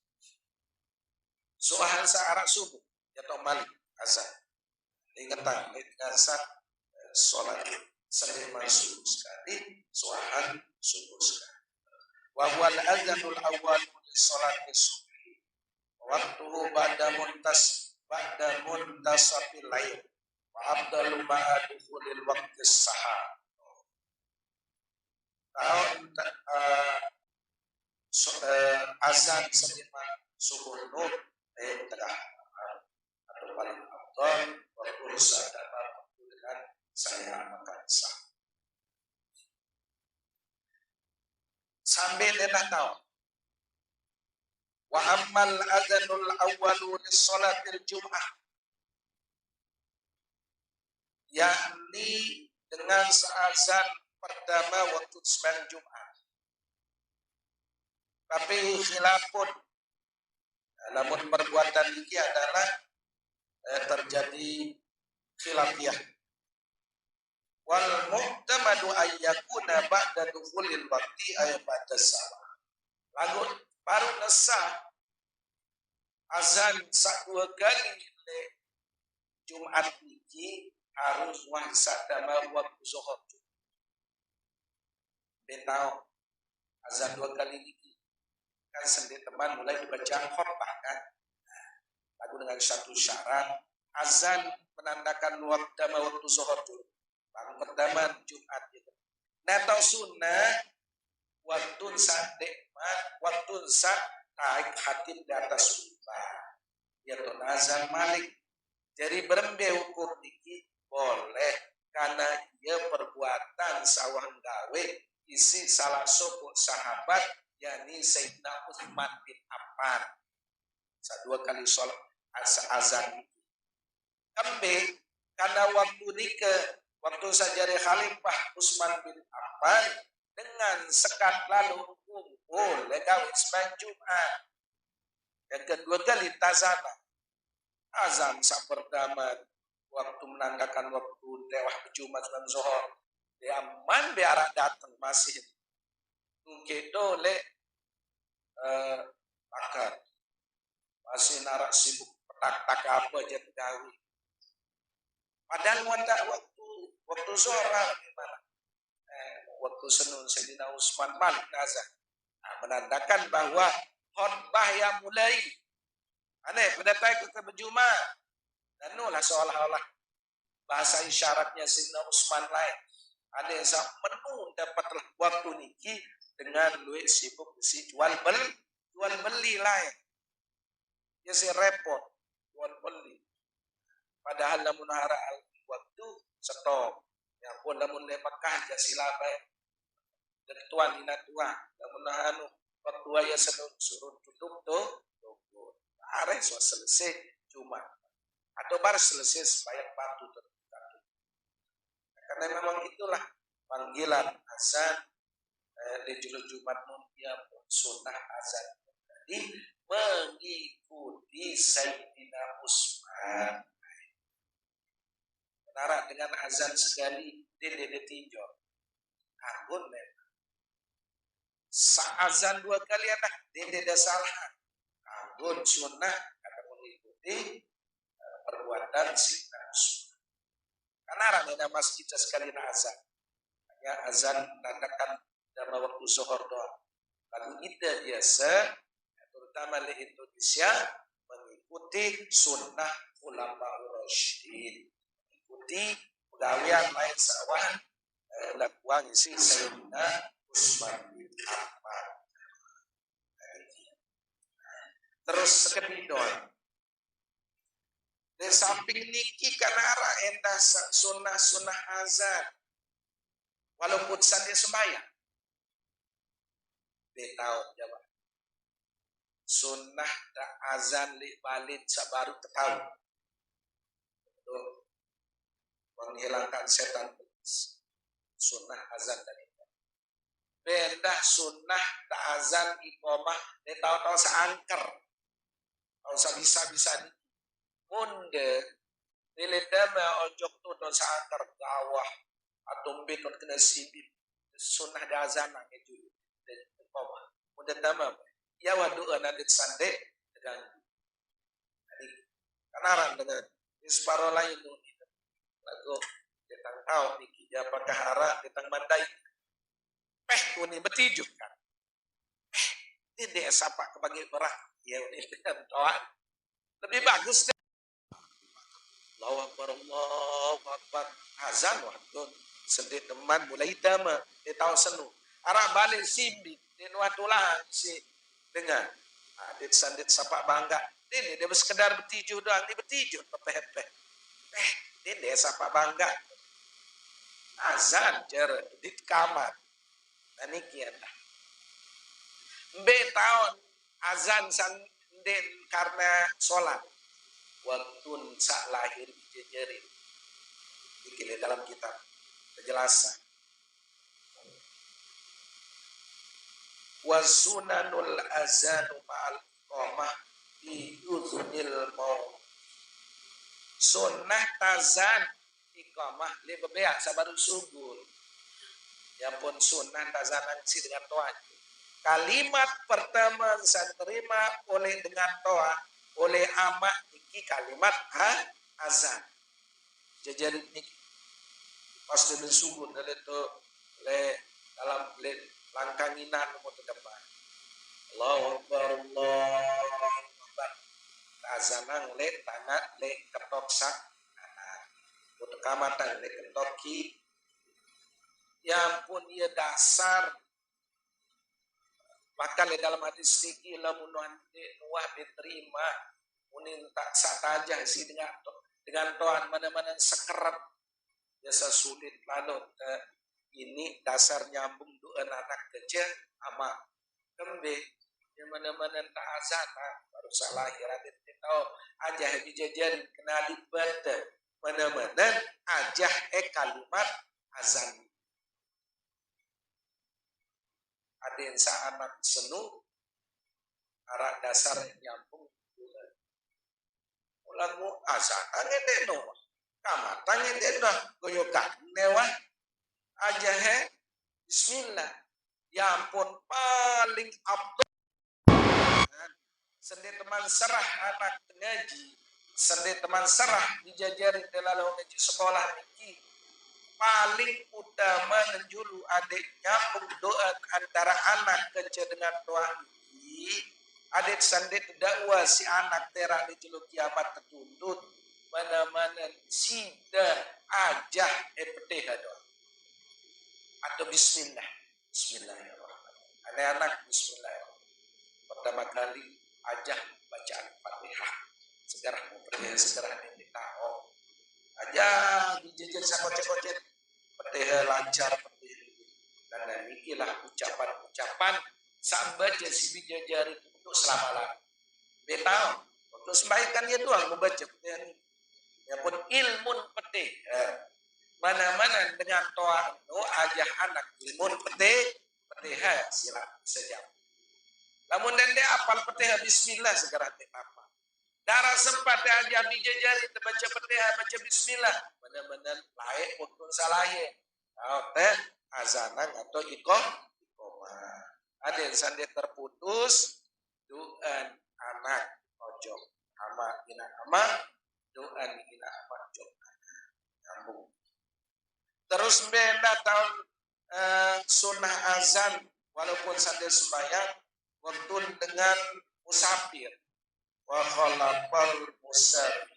Suahan saarak subuh ya to malik azan. Ingatan ngasa sholat sering masuk sekali, suahan subuh sekali. Wa wal azanul awal li sholat subuh. Waktu ba'da muntasafil lail. Wa abdalu ma'a dukhulil waqti sahar. Azan selima subuh nur tengah atau paling afdal waktu sadar dengan saya makan sah. Sambil enak tahu. Wa ammal adzanul awwalu li sholatil jum'ah, yakni dengan azan pertama waktu sembahyang Jumat. Tapi khilafun, namun perbuatan ini adalah terjadi khilafiyah. Wal mu'tamadu ayyakuna ba'da dukhulil waqti ay ba'da salat. Lalu baru nesah azan dua kali le Jumat ini harus wahsadama waktu zuhur. Betau azan dua kali ini kan sendiri teman mulai dibaca khutbah kan. Lalu dengan satu syarat azan menandakan waktu zuhur dulu. Baru pertama Jumat itu. Nah sunnah waktu saat nikmat, waktu saat naik hatib di atas kubah, yaitu azan malik. Jadi berembe hukum ini boleh karena ia perbuatan sawang gawe isi salah satu sahabat yakni Sayyidina Utsman bin Affan. Dua kali sholat azan. Kembe karena waktu waktu sajari Khalifah Utsman bin Affan dengan sekat lalu kumpul legawi sembahyang Jumat. Yang kedua kali tazana azan sak pertama waktu menandakan waktu lewat Jumat dan zuhur. Dia aman biar datang masih mungkin dole bakar masih narak sibuk petak-tak apa aja tegawi. Padahal waktu zuhur gimana? Waktu Senin Sayyidina Utsman Malik azan. Menandakan bahwa khutbah yang mulai aneh pendatai ke Jumat dan nulah seolah-olah bahasa isyaratnya Sayyidina Utsman lain. Ada yang menunda dapat waktu niki dengan duit sibuk si jual beli lain. Ya si repot jual beli. Padahal namun hara waktu stop. Ya pun namun le Mekah ja silabai. Dan tuan ina tuan namun anu waktu aya suruh tutup tuh. Are so selesai Jumat. Atau baru selesai sembahyang batu tertutup. Karena memang itulah panggilan azan di julul Jumat mulia sunnah azan tadi mengikuti Sayyidina Utsman. Menara dengan azan sekali dede tinjau. Anggun memang. Azan dua kali anak dede salah. Anggun sunnah akan mengikuti perbuatan Sayyidina Utsman. Karena ramai masjid sekali azan. Hanya azan menandakan dalam waktu zuhur doang. Lalu kita biasa, terutama di Indonesia, mengikuti sunnah ulama rasyidin. Mengikuti pegawaian lain sawan lakuan isi Sayyidina Utsman bin Affan. Terus kedua. Di samping niki karena arah entah sunnah azan. Walaupun sandi sembahyang. Betau jawab. Sunnah da azan li balid sabaru ketahu. Untuk menghilangkan setan belis. Sunnah azan tadi. Benda sunnah da azan iqamah di tahu-tahu seangker. Tahu bisa-bisa nih. Munde nilidama ojok tu don saangkar gawah atau beton kena sibit sunnah dazan nang itu dan koma munde tama ya wadu anadit sande dengan kanaran dengan isparo lain lagu tentang tahu niki apakah hara tentang mandai kuni betijuk kan ini sapa kebagi berak ya ini toan lebih bagus deh. Allahu Akbar azan waktu sedih teman mulai dama di tahun senu arah balik simbi di nuatulah si dengar adit sandit sapa bangga ini dia sekedar betiju doang ini betiju pepe ini sapa bangga azan cer di kamar dan ini dah be tahun azan sanden karena sholat waktu sak lahir dijejerin dikili dalam kitab penjelasan wasunanul azanu ma'al qomah di uzunil maut sunnah tazan iqamah li bebeak sabaru subur yang pun sunnah tazanan si dengan toa kalimat pertama saya terima oleh dengan toa oleh amak niki kalimat azan jajarin niki pasti bersugun dari itu dalam langkanginan mau terdepan Allahu Akbar azanang tanah ketok sak untuk kamatan ketok ki yang pun ia dasar maka dalam hadis niki lamun nuah diterima munin tak sataja si dengan Tuhan mana-mana sekerat biasa sulit lalu ini dasar nyambung doa anak kecil ama kembe yang mana-mana tak azan baru salah lahir tahu aja dijajar kenali benda mana-mana aja kalimat azan ada yang anak senu arah dasar nyambung ulangu azan angin no kamatan ngene dah goyokan newah aja bismillah ya ampun paling abdul sendiri teman serah anak ngaji sendiri teman serah dijajari dalam ngaji sekolah niki paling utama menjulu adik nyambung doa antara anak kecil dengan doa ini adik sandit dakwah si anak terak di jeluk kiamat tertuntut mana-mana sida ajah epeteh doa atau bismillahirrahmanirrahim anak-anak bismillahirrahmanirrahim pertama kali ajah bacaan Fatihah segera mempercayai segera tahu aja dijejer sakocet-kocet peteh lancar peteh dan inilah ucapan sambat si bijajari untuk selama-lamanya betah untuk sembahyang dia doang membaca peteh ini ya pun ilmun peteh mana-mana dengan toa ajah anak ilmun peteh sila sejam namun dan dia apal peteh bismillah segera apa darah sempat aja bijajari baca peteh baca bismillah benar-benar layak untuk salahnya teh azanan atau iqamah ada yang sandi terputus doan anak ojo ama ina ama doan ina ama ojo nyambung terus benda tahun sunnah azan walaupun sandi sembahyang waktu dengan musafir wa khalaqal musafir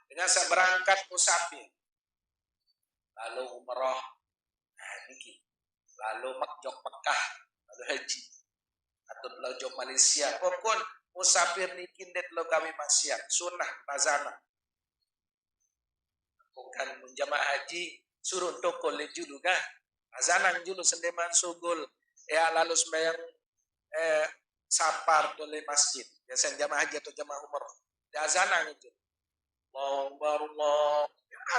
dengan saya berangkat musafir lalu umrah niki lalu makjok Mekah lalu haji atau lalu Malaysia pokon musafir niki ndet lo kami maksiat sunnah tazana bukan menjamaah haji suruh toko le julu kan azanang julu sendeman sugul ya lalu sembahyang sapar oleh masjid biasa jamaah haji atau jamaah umrah di azanang itu Allah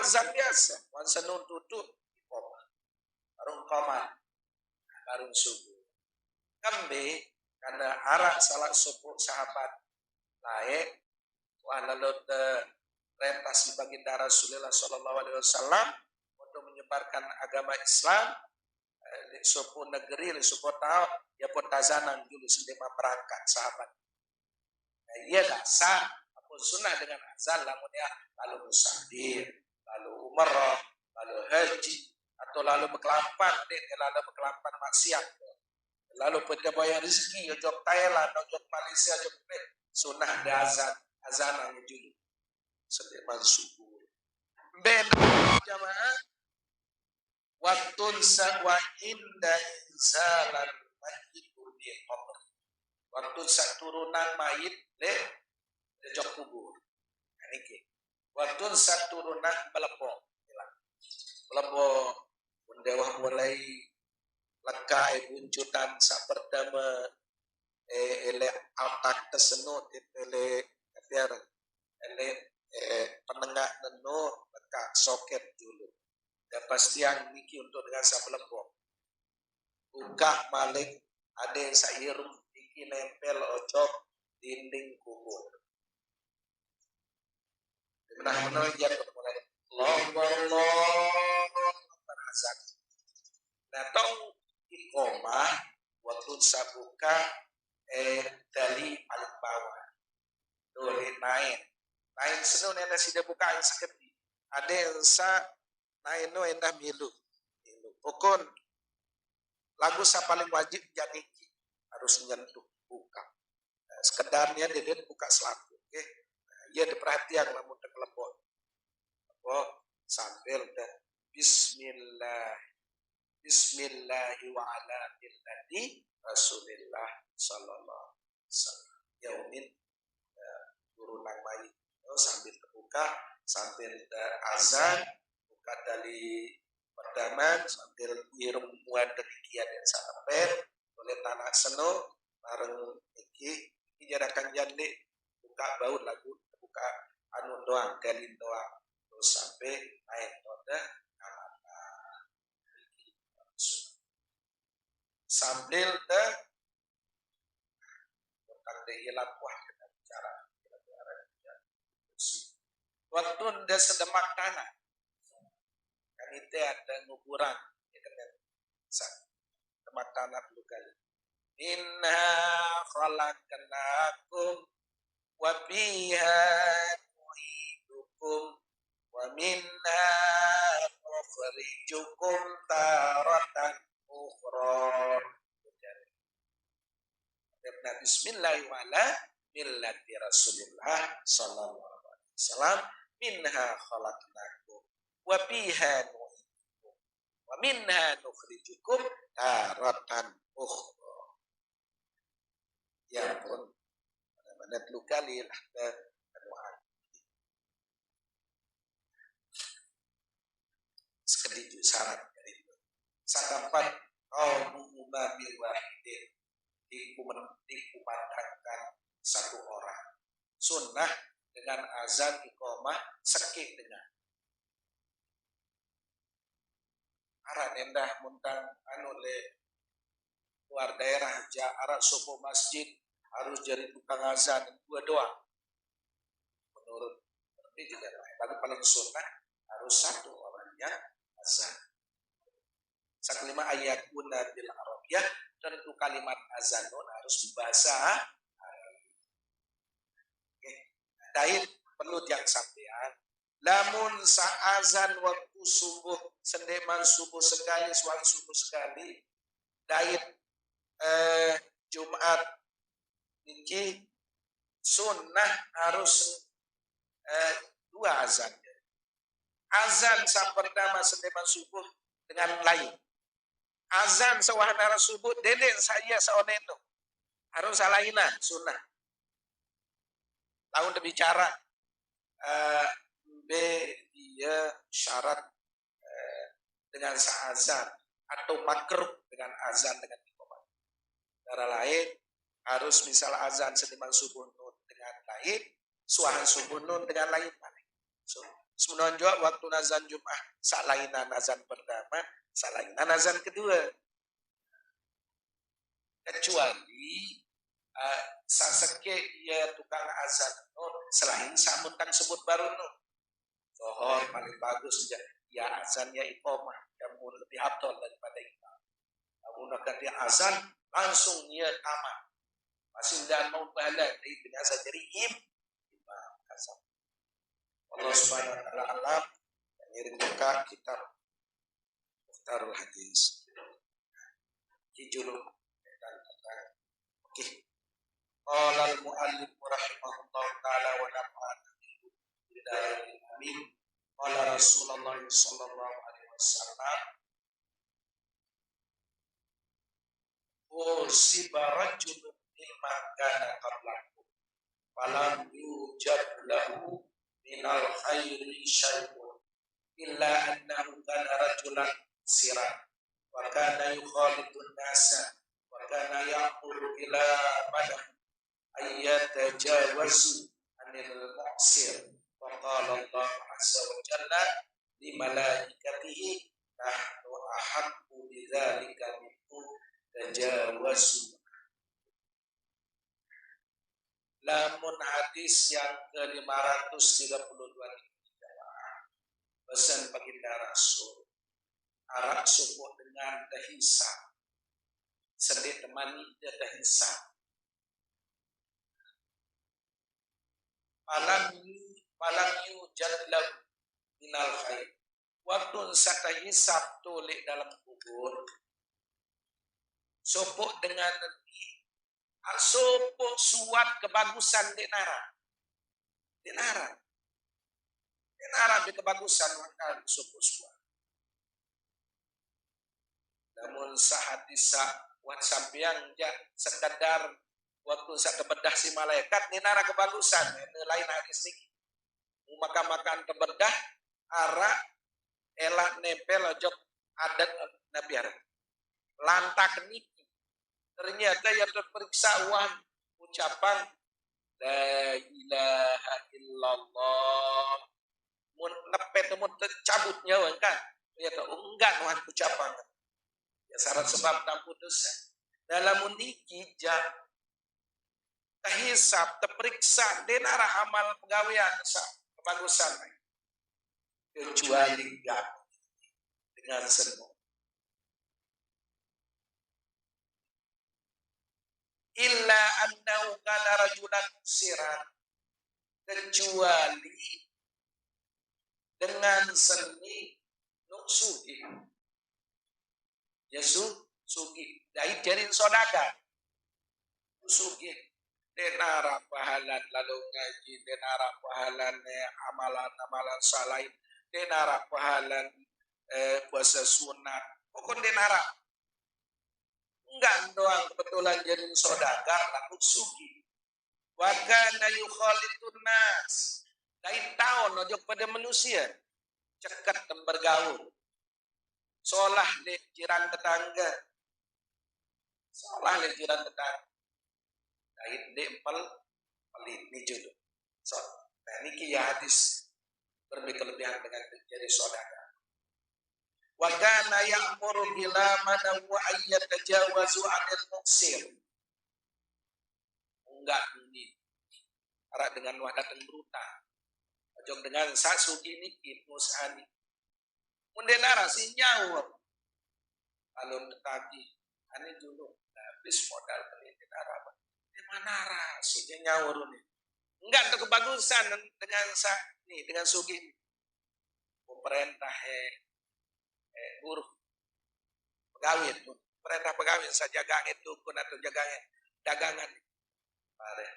azan biasa wan senun tutut barung komat barung subuh kambe karena arah salah sepuh sahabat laek wa lalut rentas di baginda Rasulullah sallallahu alaihi wasallam untuk menyebarkan agama Islam di sepuh negeri di sepuh tahu ya pun tazanan dulu sendiri berangkat sahabat iya dasar apa sunnah dengan azan lamun ya lalu musafir, lalu umrah, lalu haji, atau lalu berkelampan, lalu berkelampan maksiat, lalu pada bayar rezeki, ojok Thailand, ojok Malaysia, ojok sunnah ada azan yang dulu, setiap subuh. Ben jamaah, waktu wa inda insalan majidu di qabr. Waktu saturunan mayit le jok kubur. Niki. Waktu saturunan belepok. Belepok mendewah mulai lekai buncutan saperdama ele altak tesenut ele biar ele penengah nenu lekak soket dulu. Dan pasti yang niki untuk dengan sabelepok. Buka malik ada yang sairum iki nempel ojok dinding kubur. Benar-benar ya mulai Allah berhasil. Nah tong ikomah waktu sabuka dari paling bawah. Dole naik senu nenda sida buka yang seketi. Ada yang sa naik no endah milu. Pokon lagu sa paling wajib jadi harus nyentuh buka. Nah, sekedarnya dia buka selaku. Okay? Nah, ia diperhatian namun terkelepon. Sambil dah Bismillahi wa ala millati Rasulillah sallallahu alaihi wasallam. Yaumin turunan bayi. Sambil terbuka, sambil azan, buka dari pertama, sambil ngirum muat demikian yang sampai oleh tanah seno bareng iki dijadakan jande buka baut lagu buka anu doang galin doang terus sampai naik noda sambil tentang dehilan wah kita bicara waktu anda sedemak tanah kan itu ada nguburan sedemak tanah dulu kali inna khalaqnakum wa fiha nu'idukum wa minha nukhrijukum taratan ukhra. Bismillah wa ala millati Rasulillah sallallahu alaihi wasallam minha khalaqnakum wa fiha nu'idukum wa minha nukhrijukum taratan ukhra. Ya pun mana dulu kali lah doa sekediju syarat dari itu satampat umami wahidin dikumandangkan satu orang sunnah dengan azan iqamah sekik dengan arah nendah muntang anu le luar daerah arah subuh masjid harus jadi tukang azan dua doang menurut ini juga tapi paling sunnah harus satu orangnya azan. Saklima ayat guna bil arabiyah tentu kalimat azanun harus bahasa Daid perlu yang sampean lamun saazan waktu subuh sendeman subuh sekali suara subuh sekali Daid Jumat niki sunnah harus dua azan. Azan saat pertama sendeman subuh dengan lain. Azan sewahana subuh dedek saya seoneno harus alaina sunnah. Lalu berbicara dia syarat dengan azan atau makruh dengan azan dengan iqamah. Cara lain harus misal azan sendeman subuh nun dengan lain, suahan subuh nun dengan lain. Semenonjok waktu azan Jumat salainan azan pertama, salainan azan kedua. Kecuali saseke ia tukang azan nun selain samutan sebut baru nun. Zohor paling bagus ya azannya iqamah yang lebih afdal daripada imam. Namun ganti azan langsung ia tamat. Masih dan mau balik dengan azan jadi imam Allah Subhanahu wa taala alam mengirim buka kitab Mukhtarul Hadis. Kijulung dan oke. Qala al-muallif rahimahullah taala wa nafa'ana bihi amin. Qala Rasulullah sallallahu alaihi wasallam usiba rajulun mimma kana qablakum falam yujad lahu minal khairi syai'un illa annahu kana rajulan siran wa kana yukhalidun nasa wa kana yaqulu ila madam ayyatajawazu anil mu'sir wa qala Allah azza wa jalla li malaikatihi nahnu ahaqqu bidzalika minkum tajawazu. Lamun hadis yang ke-532 pesan baginda Rasul arak subuh dengan dahisa sedih temani dia dahisa malam yujad lahu minal khair waktu sata hisab tulik dalam kubur sopok dengan sopok suat kebagusan denara di kebagusan maka sopok suat. Namun sahadisa wan sampiang ja sekadar waktu sak kebedah si malaikat denara kebagusan lain hadis iki. Makan kebedah ara elak nempel ojok adat Nabi Arab. Lantak niki ternyata yang terperiksa wan ucapan la ilaha illallah mun nepet mun tercabut nyawa kan ya enggak wan ucapan ya syarat sebab dan putus dalam niki ja terhisab terperiksa denara amal pegawaian kebagusan kecuali enggak dengan semua illa annahu kana rajulan siran kecuali dengan seni nuksugi Yesus sugi dari jarin sodaka sugi denara pahalan lalu ngaji denara pahalan amalan salai denara pahalan puasa sunat pokok denara enggak doang kebetulan jadi saudagar lalu sugi wa kana yukhalidun nas dari tahun ojok pada manusia cekat dan bergaul solah le jiran tetangga dari dempel pelit ni jodoh so nah ini hadis berkelebihan dengan jadi saudagar. Wa kana ya'muru bila man wa ayyatajawazu 'anil muqsir. Enggak ini. Ara dengan wadah dan berutang. Ajong dengan sasugi niki musani. Mun denara si nyaur. Alun tadi ani dulu habis modal beli denara. Di manara si nyaur ni. Enggak untuk kebagusan dengan dengan sugi. Pemerintah buruh pegawai itu perintah pegawai saya jaga itu pun atau jaga dagangan pare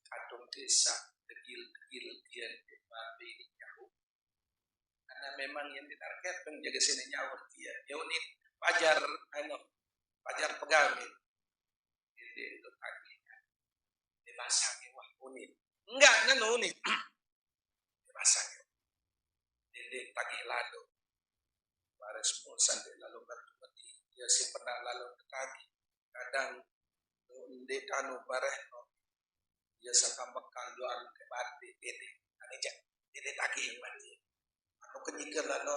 atum desa tegil dia babi jauh karena memang yang ditarget menjaga sini jauh dia unit pajar pegawai itu taginya dipasangin wah unit enggak unit dipasangin dia tagih lalu responsan de lalu berarti dia si pernah lalu kaki kadang ndek anu barehno dia saka bekal doan ke bati ini anija ini tagih mati aku kenyikeun lalu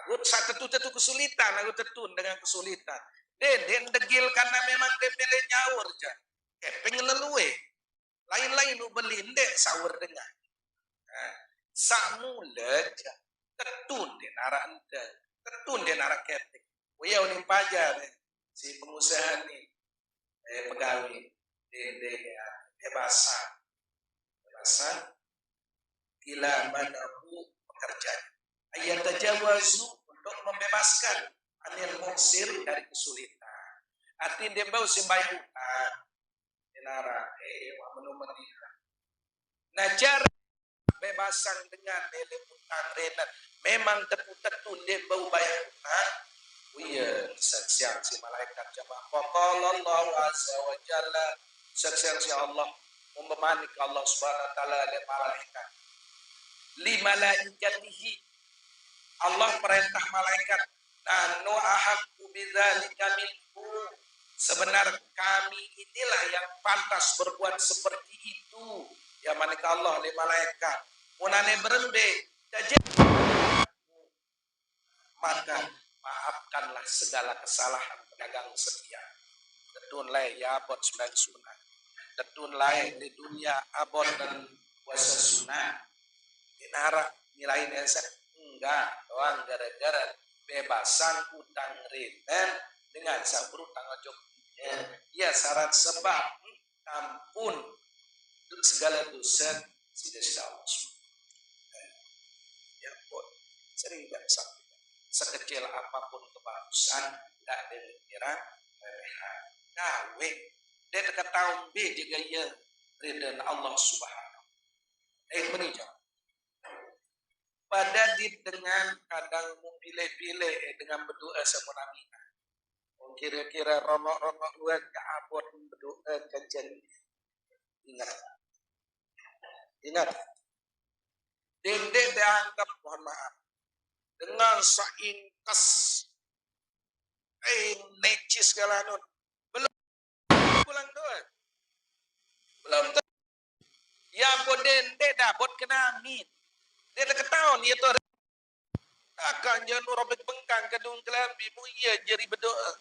aku satu kesulitan aku tetun dengan kesulitan den degil karena memang depele nyaur ja kepeng leluwe lain-lain nu beli ndek sawur dengan samula ja tetun denara ente ketun dia narak ketik. Wia uning pajar si pengusaha ni pegawai dia basah batasan bila manahu pekerjaan. Ayat tajawazu untuk membebaskan anil muksir dari kesulitan. Arti dia bau sembahyang hutang. Denara, menumati. Nah cara bebasan dengan nilai hutang renat memang tentu dia bau bayar hutang. Iya, saksian si malaikat jamaah. Faqala Allah azza wa jalla, saksian si Allah mememanik Allah subhanahu wa ta'ala dan malaikat. Li malaikatihi, Allah perintah malaikat, nanu ahaqqu bidzalika minhu, sebenarnya kami inilah yang pantas berbuat seperti itu. Ya manika Allah li malaikat munane berembe maka maafkanlah segala kesalahan pedagang setia. Tetun lai ya abot sembilan sunat. Tetun lai di dunia abot dan puasa sunat. Dinara nilai desa enggak doang gara-gara bebasan utang reten dengan sabru tanggal joknya. Ya syarat sebab ampun segala dosa sudah Allah. Ya pun sering tidak sampai. Sekecil apapun kebagusan, tidak ada pikiran remehan. Gawe, dia dekat tahun B juga ya ridha Allah Subhanahu. Menijau. Pada dengan kadang pilih-pilih dengan berdoa sama Nabi. Kira-kira romok-romok luar ke abot berdoa kajian. Ingat. Dende dianggap mohon maaf. Dengan saingkas necis galanun belum pulang doa belum ya boden deda bot kena amin dia ketahuan ya tuh akan jangan robek bengkang kedung kelambi mu iya jari berdoa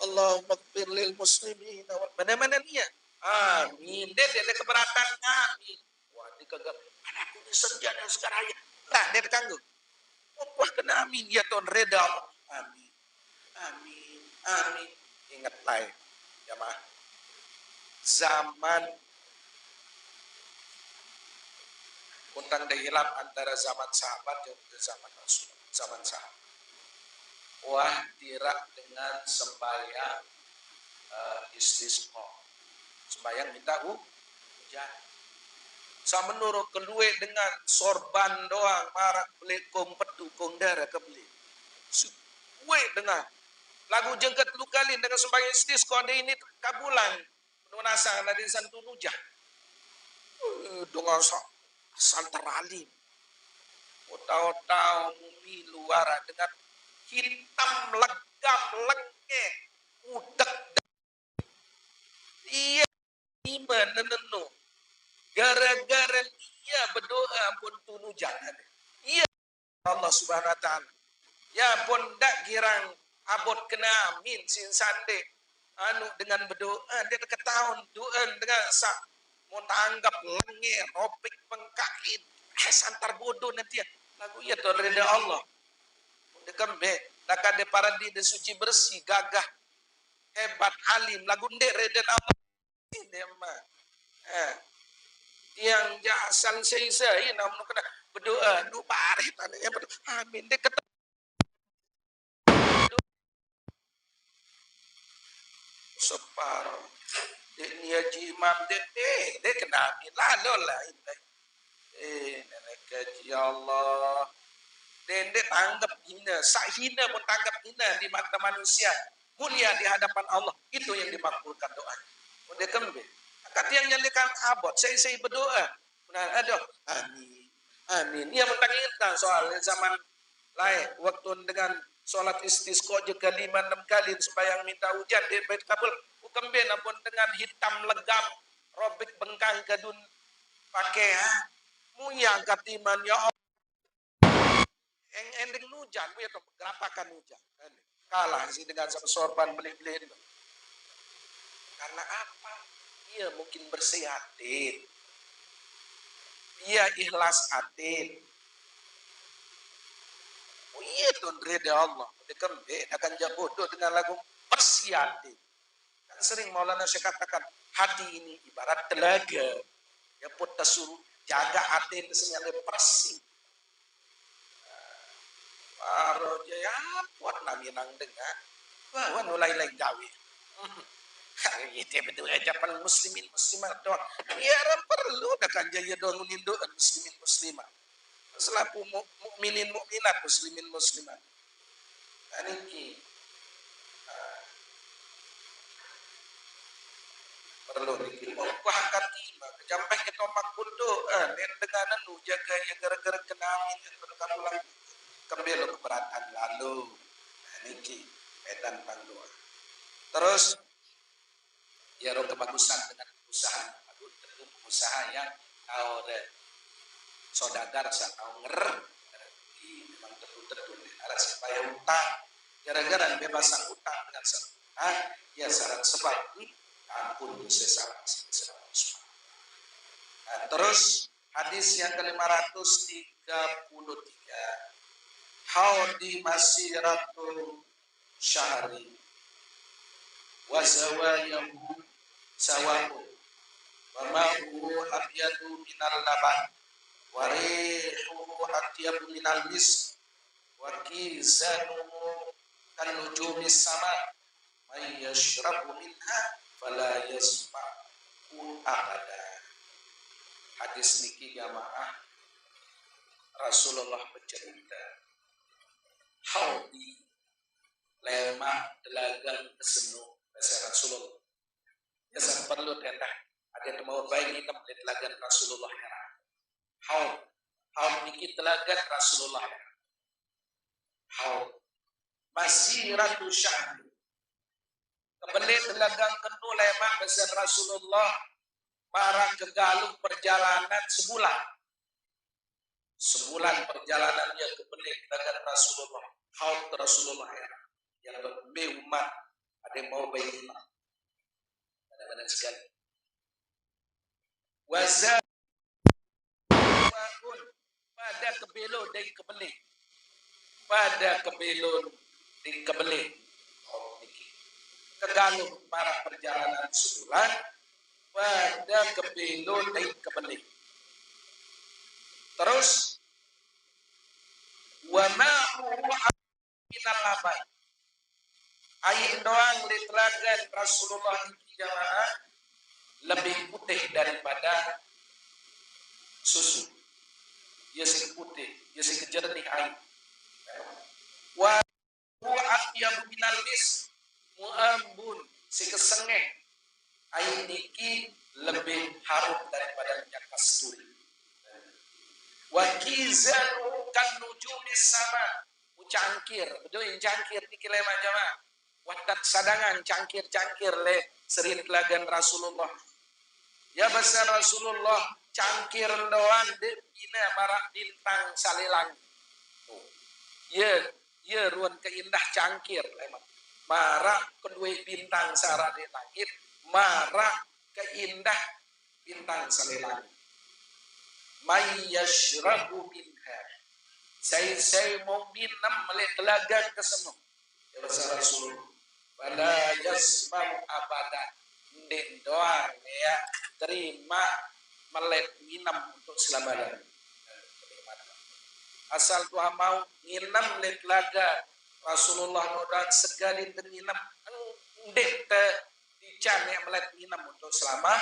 Allahumma ighfir lil muslimin mana-mana dia amin dia keberatan amin wah dikagak anakku ini senjata sekarang nah dia kanggung wah kena amin ya Tuhan reda amin amin amin ingat lain jamaah zaman untang dihilap antara zaman sahabat dan zaman Rasul zaman sahabat wah dirak dengan sembahyang istisqa sembahyang minta hujan sama menurut kedua dengan sorban doang marak beli kompetu kong darah kebeli suwe dengan lagu jengket lu kali dengan sembahyang istisqa ini kabulan penunasa dari santunujah dengan santarali tahu-tahu mumi luar dengan hitam legam lengkeh udek iya iman nenenu gara-gara dia berdoa pun tunu jangan. Iya Allah Subhanahu wa taala. Ya pun dak girang abot kena amin sin sande anu dengan berdoa dia ketahuan doa dengan sak mau tanggap lengir robek pengkait santar bodoh nanti lagu ya tuh reda Allah. Dekan be dak ada para di suci bersih gagah hebat alim lagu ndek reda Allah ini mah. Yang jasal saya namun kena berdoa nu pareh tandanya berdoa amin dia ketemu separuh dia jimam dia kena amin lalu lah nenek kaji Allah dia tanggap hina sahina pun tanggap hina di mata manusia mulia di hadapan Allah itu yang dimakbulkan doanya udah kembali kata yang nyalikan abot saya berdoa nah aduh amin amin ia mentangkan soal zaman lain waktu dengan sholat istisqa juga 5-6 kali sembahyang minta hujan di bait kabul ukembe pun dengan hitam legam robek bengkang kedun pakai muyang katiman ya Allah ending hujan ya tuh gerapakan hujan kalah sih dengan sorban beli-beli karena apa dia mungkin bersih hati, dia ikhlas hati. Oh iya tuh reda Allah, dekembe akan jabodoh dengan lagu bersih hati. Kan sering Maulana Syekh katakan hati ini ibarat telaga, Ya pun tersuruh jaga hati tersenyum persing. Baru ya buat nami nang dengar. Wah mulai lagi gawe. Itu betul aja pan muslimin muslimat doang. Ya perlu dah kan jaya doang nindo muslimin muslimat. Selaku mukminin mukminat muslimin muslimat. Aniki perlu dikira wah katima sampai kita makul do nen dengan lu jaga ya gara-gara kenamin kamu lang kembali keberatan lalu niki medan panggua terus ya ro kebagusan dengan usaha aduh tentu usaha yang tahu deh saudagar saya tahu memang tentu ada supaya utang gara-gara bebasan utang dengan utang ya syarat sebab ampun sesama. Nah, terus hadis yang ke-533 haudi masiratul syahri wa zawayahu sawahu wa ma'uhu abyadu minal laban wa rihuhu atyabu minal mis wa kizanuhu kan nujumis sama may yashrabu minha fala yasma'u abada. Hadis niki jamaah Rasulullah bercerita haudi lemah delagang kesenuh bahasa Rasulullah ya perlu tendah ada yang mau baik kita melihat telagan Rasulullah haud niki telagan Rasulullah haud masiratu syahri kembali telagang kedua lemah bahasa Rasulullah para kegaluh perjalanan sebulan perjalanannya ke benih dengan Rasulullah haud Rasulullah yang lebih umat ada yang mau bayi ada sekali wazah pada kebelon dan kebenih pada kebelon dan kebenih kegaluh para perjalanan sebulan pada kebelon dan kebenih terus wa ma'uhu minal laban air doang literagan Rasulullah jamaah lebih putih daripada susu ya sing putih ya sing jernih air wa atyabu minal mis muambun si kesengeh air niki lebih harum daripada minyak kasturi wa kizanu kan nujumis sama cangkir betul yang cangkir niki le jamaah wadat sadangan cangkir le serin telagan Rasulullah ya bahasa Rasulullah cangkir doan de bina marak bintang salilang ya ruan keindah cangkir lemah marak kedua bintang sara di langit marak keindah bintang salilang may yashrabu minha saya mau minum melihat telaga kesenuh ya bahasa Rasulullah pada yasmau abadan ndek doang ya terima melihat minum untuk selamanya asal Tuhan mau minum melihat telaga Rasulullah nodan sekali terminum ndek te dican yang melihat minum untuk selama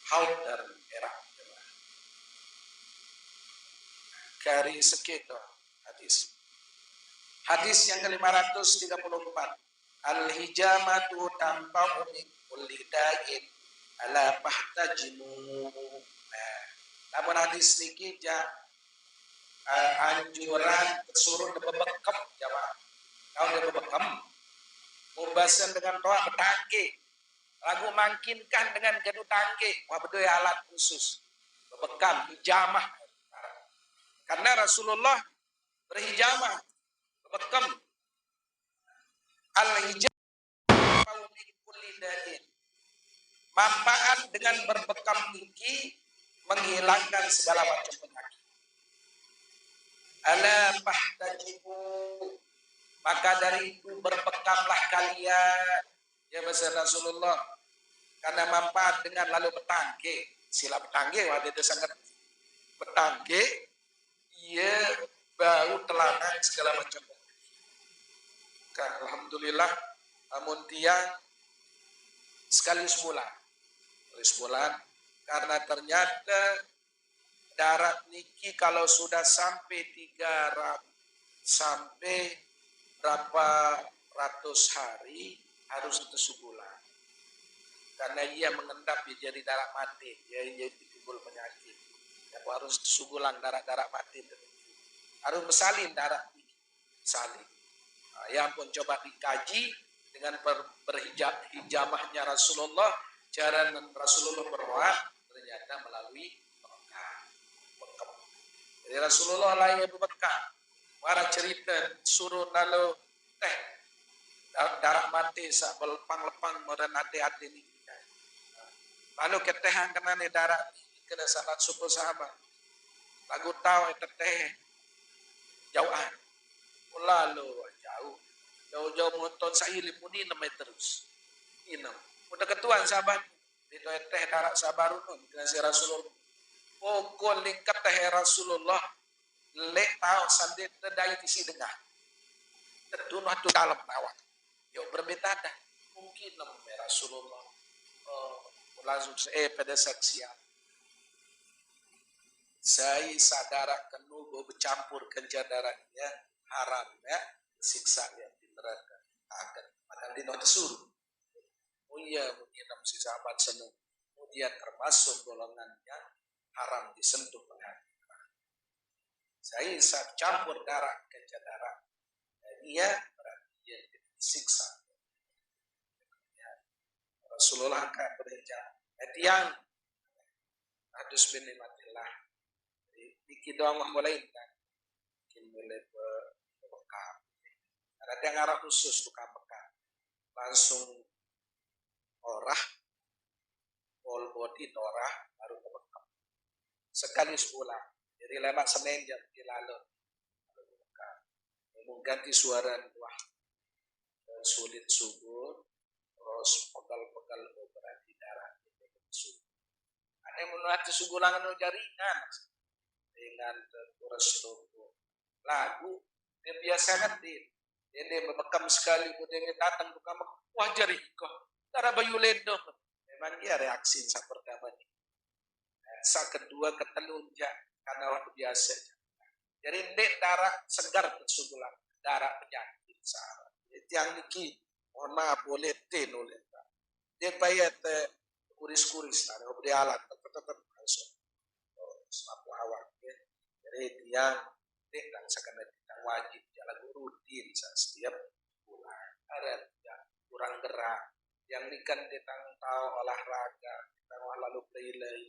haud dan era kari sekitar hadis yang ke-534 al-hijamatu tampa'u min kulli da'in ala fahtajimu namun hadis niki anjuran suruh bebekam jamaah kau dia bebekam mubasan dengan doa betangke lagu mangkinkan dengan kedu tangke wah betul alat khusus bebekam hijamah karena Rasulullah berhijamah bebekam al-hijamah min kulli da'in manfaat dengan berbekam niki menghilangkan segala macam penyakit ala fahtajibu maka dari itu berbekamlah kalian ya bahasa Rasulullah karena manfaat dengan lalu petangke sila petangke ada sangat petangke ia bau telanang segala macam. Alhamdulillah amun tiang sekali sebulan karena ternyata darat niki kalau sudah sampai 300 sampai berapa ratus hari harus sebulan karena ia mengendap jadi darah mati jadi timbul penyakit ya, harus sebulan darah mati harus bersalin darah salin yang pun coba dikaji dengan berhijamahnya Rasulullah cara Rasulullah berdoa ternyata melalui jadi Rasulullah lah yang berkah. Para cerita suruh lalu teh darah mati sak lepang moden hati-hati ni. Lalu ketehan kena ni darah kena salat subuh sahabat. Lagu tahu itu teh jauhan. Lalu jauh moton sahili muni namai terus. Inam. Udah ketuan sahabat. Itu teh darah sabarun dengan si Rasulullah. Pokok lingkap teh Rasulullah lek tahu sambil terdaya isi dengar terdunuh tu dalam awak yo berbeda dah mungkin nama Rasulullah langsung pada saksian saya sadara kenugo bercampur kenca darahnya haram ya siksa yang di neraka akan makan di neraka suruh oh iya mungkin si sahabat senang kemudian termasuk golongannya haram disentuh dengan saya campur darah kenca darah dan ia berarti ia disiksa Rasulullah akan berencana yang hadus bin nimatillah dikit doang mulai kan mulai bekam ada yang arah khusus tukang bekam langsung orah all body orah baru ke bekam sekali sebulan jadi lewat Senin jam lalu mengganti suara wah sulit subur terus pegal-pegal berarti darah ada yang menurut sugulangan jaringan dengan terus lagu dia biasa ngerti dia membekam sekali dia datang ke kamar wah jari kok darah bayu lendong memang dia reaksi saat pertama ini saat kedua ketelunjak karena waktu biasa jadi dek darah segar tersugulan darah penyakit sahabat yang niki mohon maaf boleh ten oleh dia bayar kuris-kuris lah beri alat tetap langsung sepatu awak ya jadi dia dek dan sekarang tidak wajib jalan rutin setiap bulan ada yang kurang gerak yang ikan ditang tahu olahraga tahu lalu play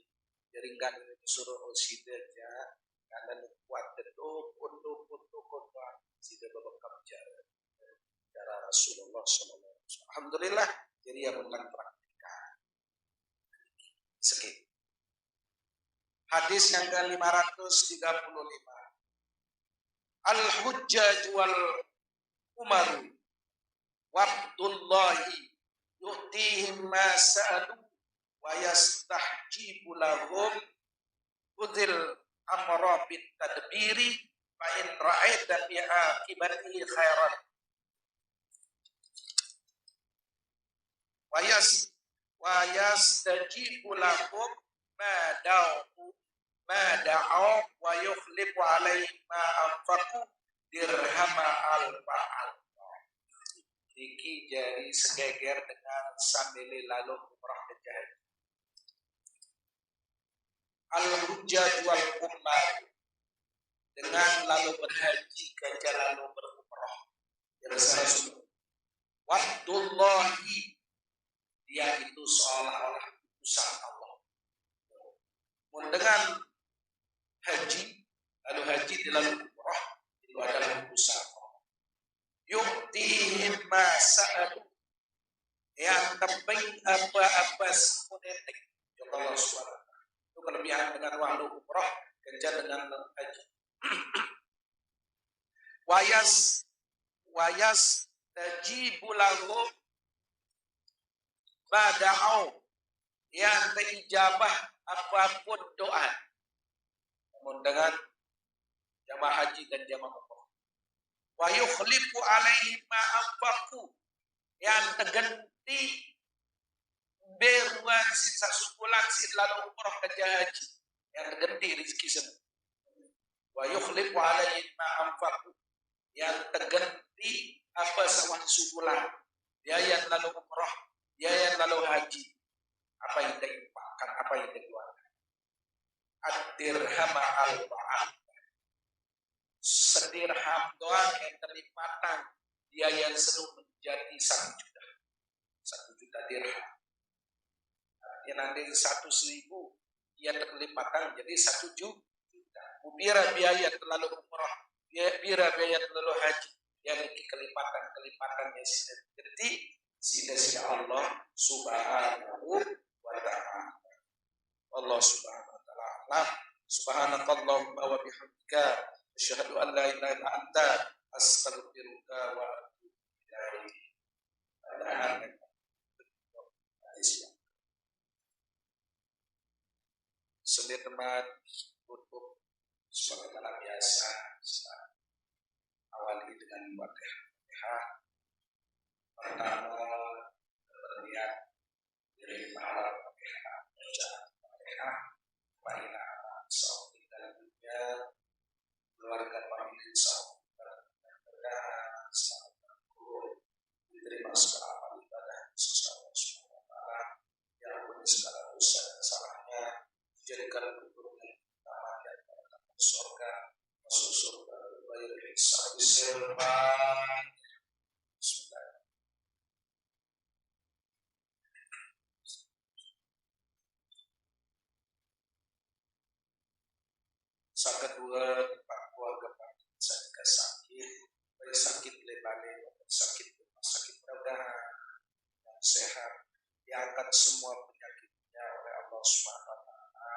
jaringan itu suruh sidanya karena kuat untuk tidak berbekam cara Rasulullah SAW. Alhamdulillah jadi yang menang praktikan. Sekian. Hadis yang ke-535. Al-Hujjaj wal Umaru wabdullahi yu'tihim ma sa'alu wa yastahjibu lahum udhil amra bit tadbiri fa in ra'aita bi akibatihi khairan wa yastajibu lahum ma da'u wa yukhlifu alaihi ma anfaqu dirhama al-ba'al. Iki jadi segeger dengan sambil lalu umrah berjaya. Al-Hujjaj wal Umar dengan lalu berhaji ke lalu berumrah. Wabdullahi dia itu seolah-olah utusan Allah. Dengan haji lalu haji di lalu umrah itu adalah utusan Allah. Yu'tihim ma sa'adu yang tebing apa-apa semuanya Allah SWT. Itu kelebihan dengan wahlu umrah kerja dengan haji. Wayas tajibu lahu bada'au yang terijabah apapun doa. Namun dengan jamaah haji dan jamaah umrah. Wa yukhlifu alaihi ma anfaqu, yang terganti beruan sisa sukulan lalu umrah kerja haji yang terganti rezeki semua. Wa yukhlifu alaihi ma anfaqu, yang terganti apa sama sukulan biaya lalu umrah, biaya lalu haji, apa yang diinfakkan, apa yang dikeluarkan. Ad-dirham al-ba'ah, sedirham doang yang terlipatan dia yang selalu menjadi 1 juta dirham. Yang nanti 1.000 dia terlipatan jadi 1 juta. Bira biaya terlalu umrah, bira biaya terlalu haji, yang kelipatan yang sudah jadi sida Allah subhanahu wa ta'ala. Allah subhanahu wa ta'ala. Subhanakallahumma wa bihamdika asyhadu an la ilaha illa anta astaghfiruka wa atubu ilaik. Sulit teman tutup sebagaimana biasa. Awali dengan Fatihah. Pertama berniat diri para Fatihah, baca Fatihah, baina sauti dan dunia, keluarga famili sauti dan berkah, selamat guru, diterima segala amal ibadah sesuai Allah Taala, yang pun segala dosa dan salahnya, jadikan keturunan pertama dan pertama surga, masuk surga berbayar hisab silman. Sakit dua keluarga sakit, baik sakit lebale, sakit rumah sakit mudah-mudahan yang sehat, diangkat semua penyakitnya oleh Allah Subhanahu wa taala,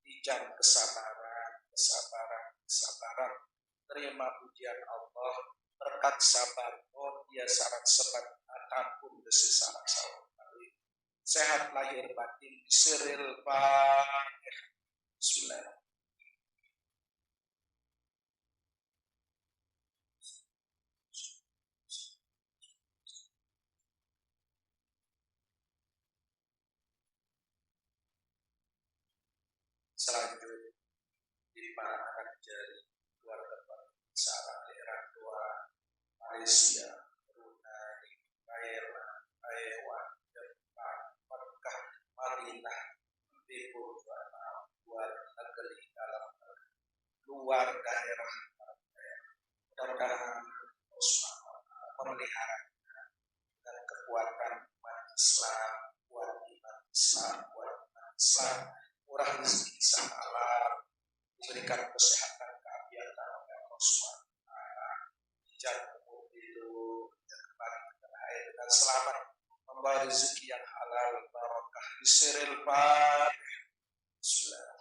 dijang kesabaran, terima ujian Allah, berkat sabar, dia syarat sebat ataupun besi syarat sehat lahir batin, siril Fatihah. Bismillahirrahmanirrahim. Selanjutnya lima anak jari keluarga Sarah daerah tua Malaysia, Brunei, Thailand, Taiwan, Jepang, Mekah, Madinah, Timur luar negeri, dalam luar daerah. Mudah-mudahan memelihara dan kekuatan umat Islam, kuat iman Islam, murah rezeki sang alam, diberikan kesehatan keafiatan oleh Allah SWT, dijadikan umur hidup dan kembali ke air dan selamat, membawa rezeki yang halal barokah di siril Fatihah. Bismillah.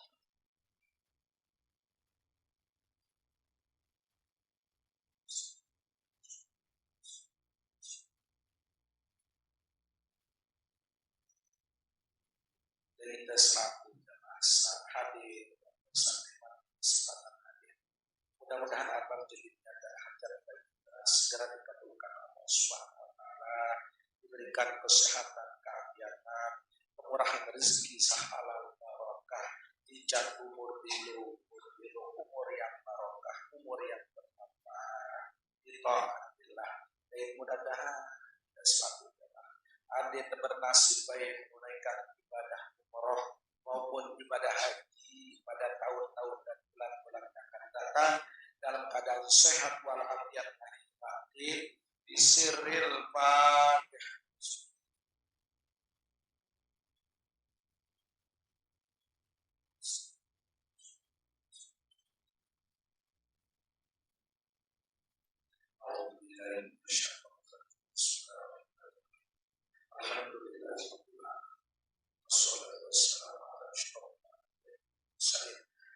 Dari selaku jamaah hadir kesempatan hadir. Mudah-mudahan abang jadi ada hajat bagi kita segera dikabulkan Allah Subhanahu wa taala, diberikan kesehatan, keafiatan, kemurahan rezeki halal barokah, dijat umur yang barokah, umur yang bermanfaat, ditaatillah. Mudah-mudahan dan selaku jamaah hadir bernasib baik menunaikan ibadah umroh maupun ibadah haji pada tahun-tahun dan bulan-bulan yang akan datang dalam keadaan sehat walafiat lahir batin di siril Fatihah.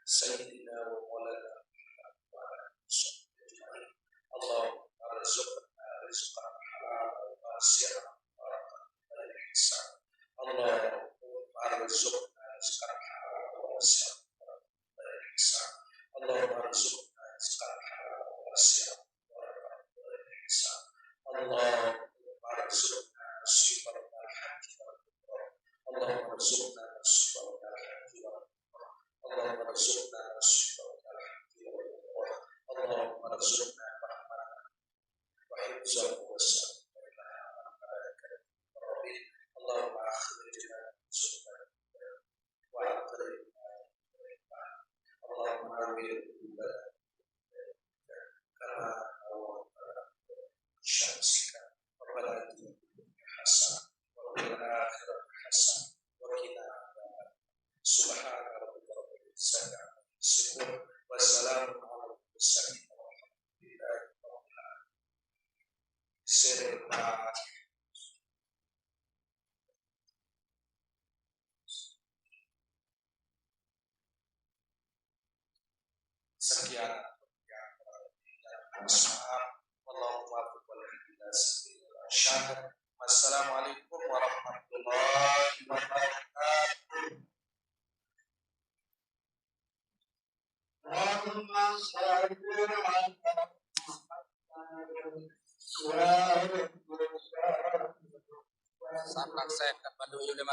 Sayyidina wa maulana Allah arzuqna rizqan halal wasi'an barakatan ihsan. Allah اللهم ارزقنا رزقا حلالا واسعا واسعا اللهم ارزقنا نصيبا من الحج والعمرة اللهم ارزقنا نصيبا من الحج والعمرة اللهم ارزقنا نصيبا من الحج والعمرة اللهم ارزقنا رحمة وحفظا وسلما اللهم اخرجنا من سلطان واقرنا اللهم امن قلوبنا كما نورنا شمسك ربنا اتنا في الدنيا حسنه وفي الاخره حسنه وقنا عذاب سبحان ربك رب العزه عما يصفون وسلام على المرسلين والحمد لله رب العالمين. Sekian yang Wassalamualaikum warahmatullahi wabarakatuh. Sampang saya dapat 500.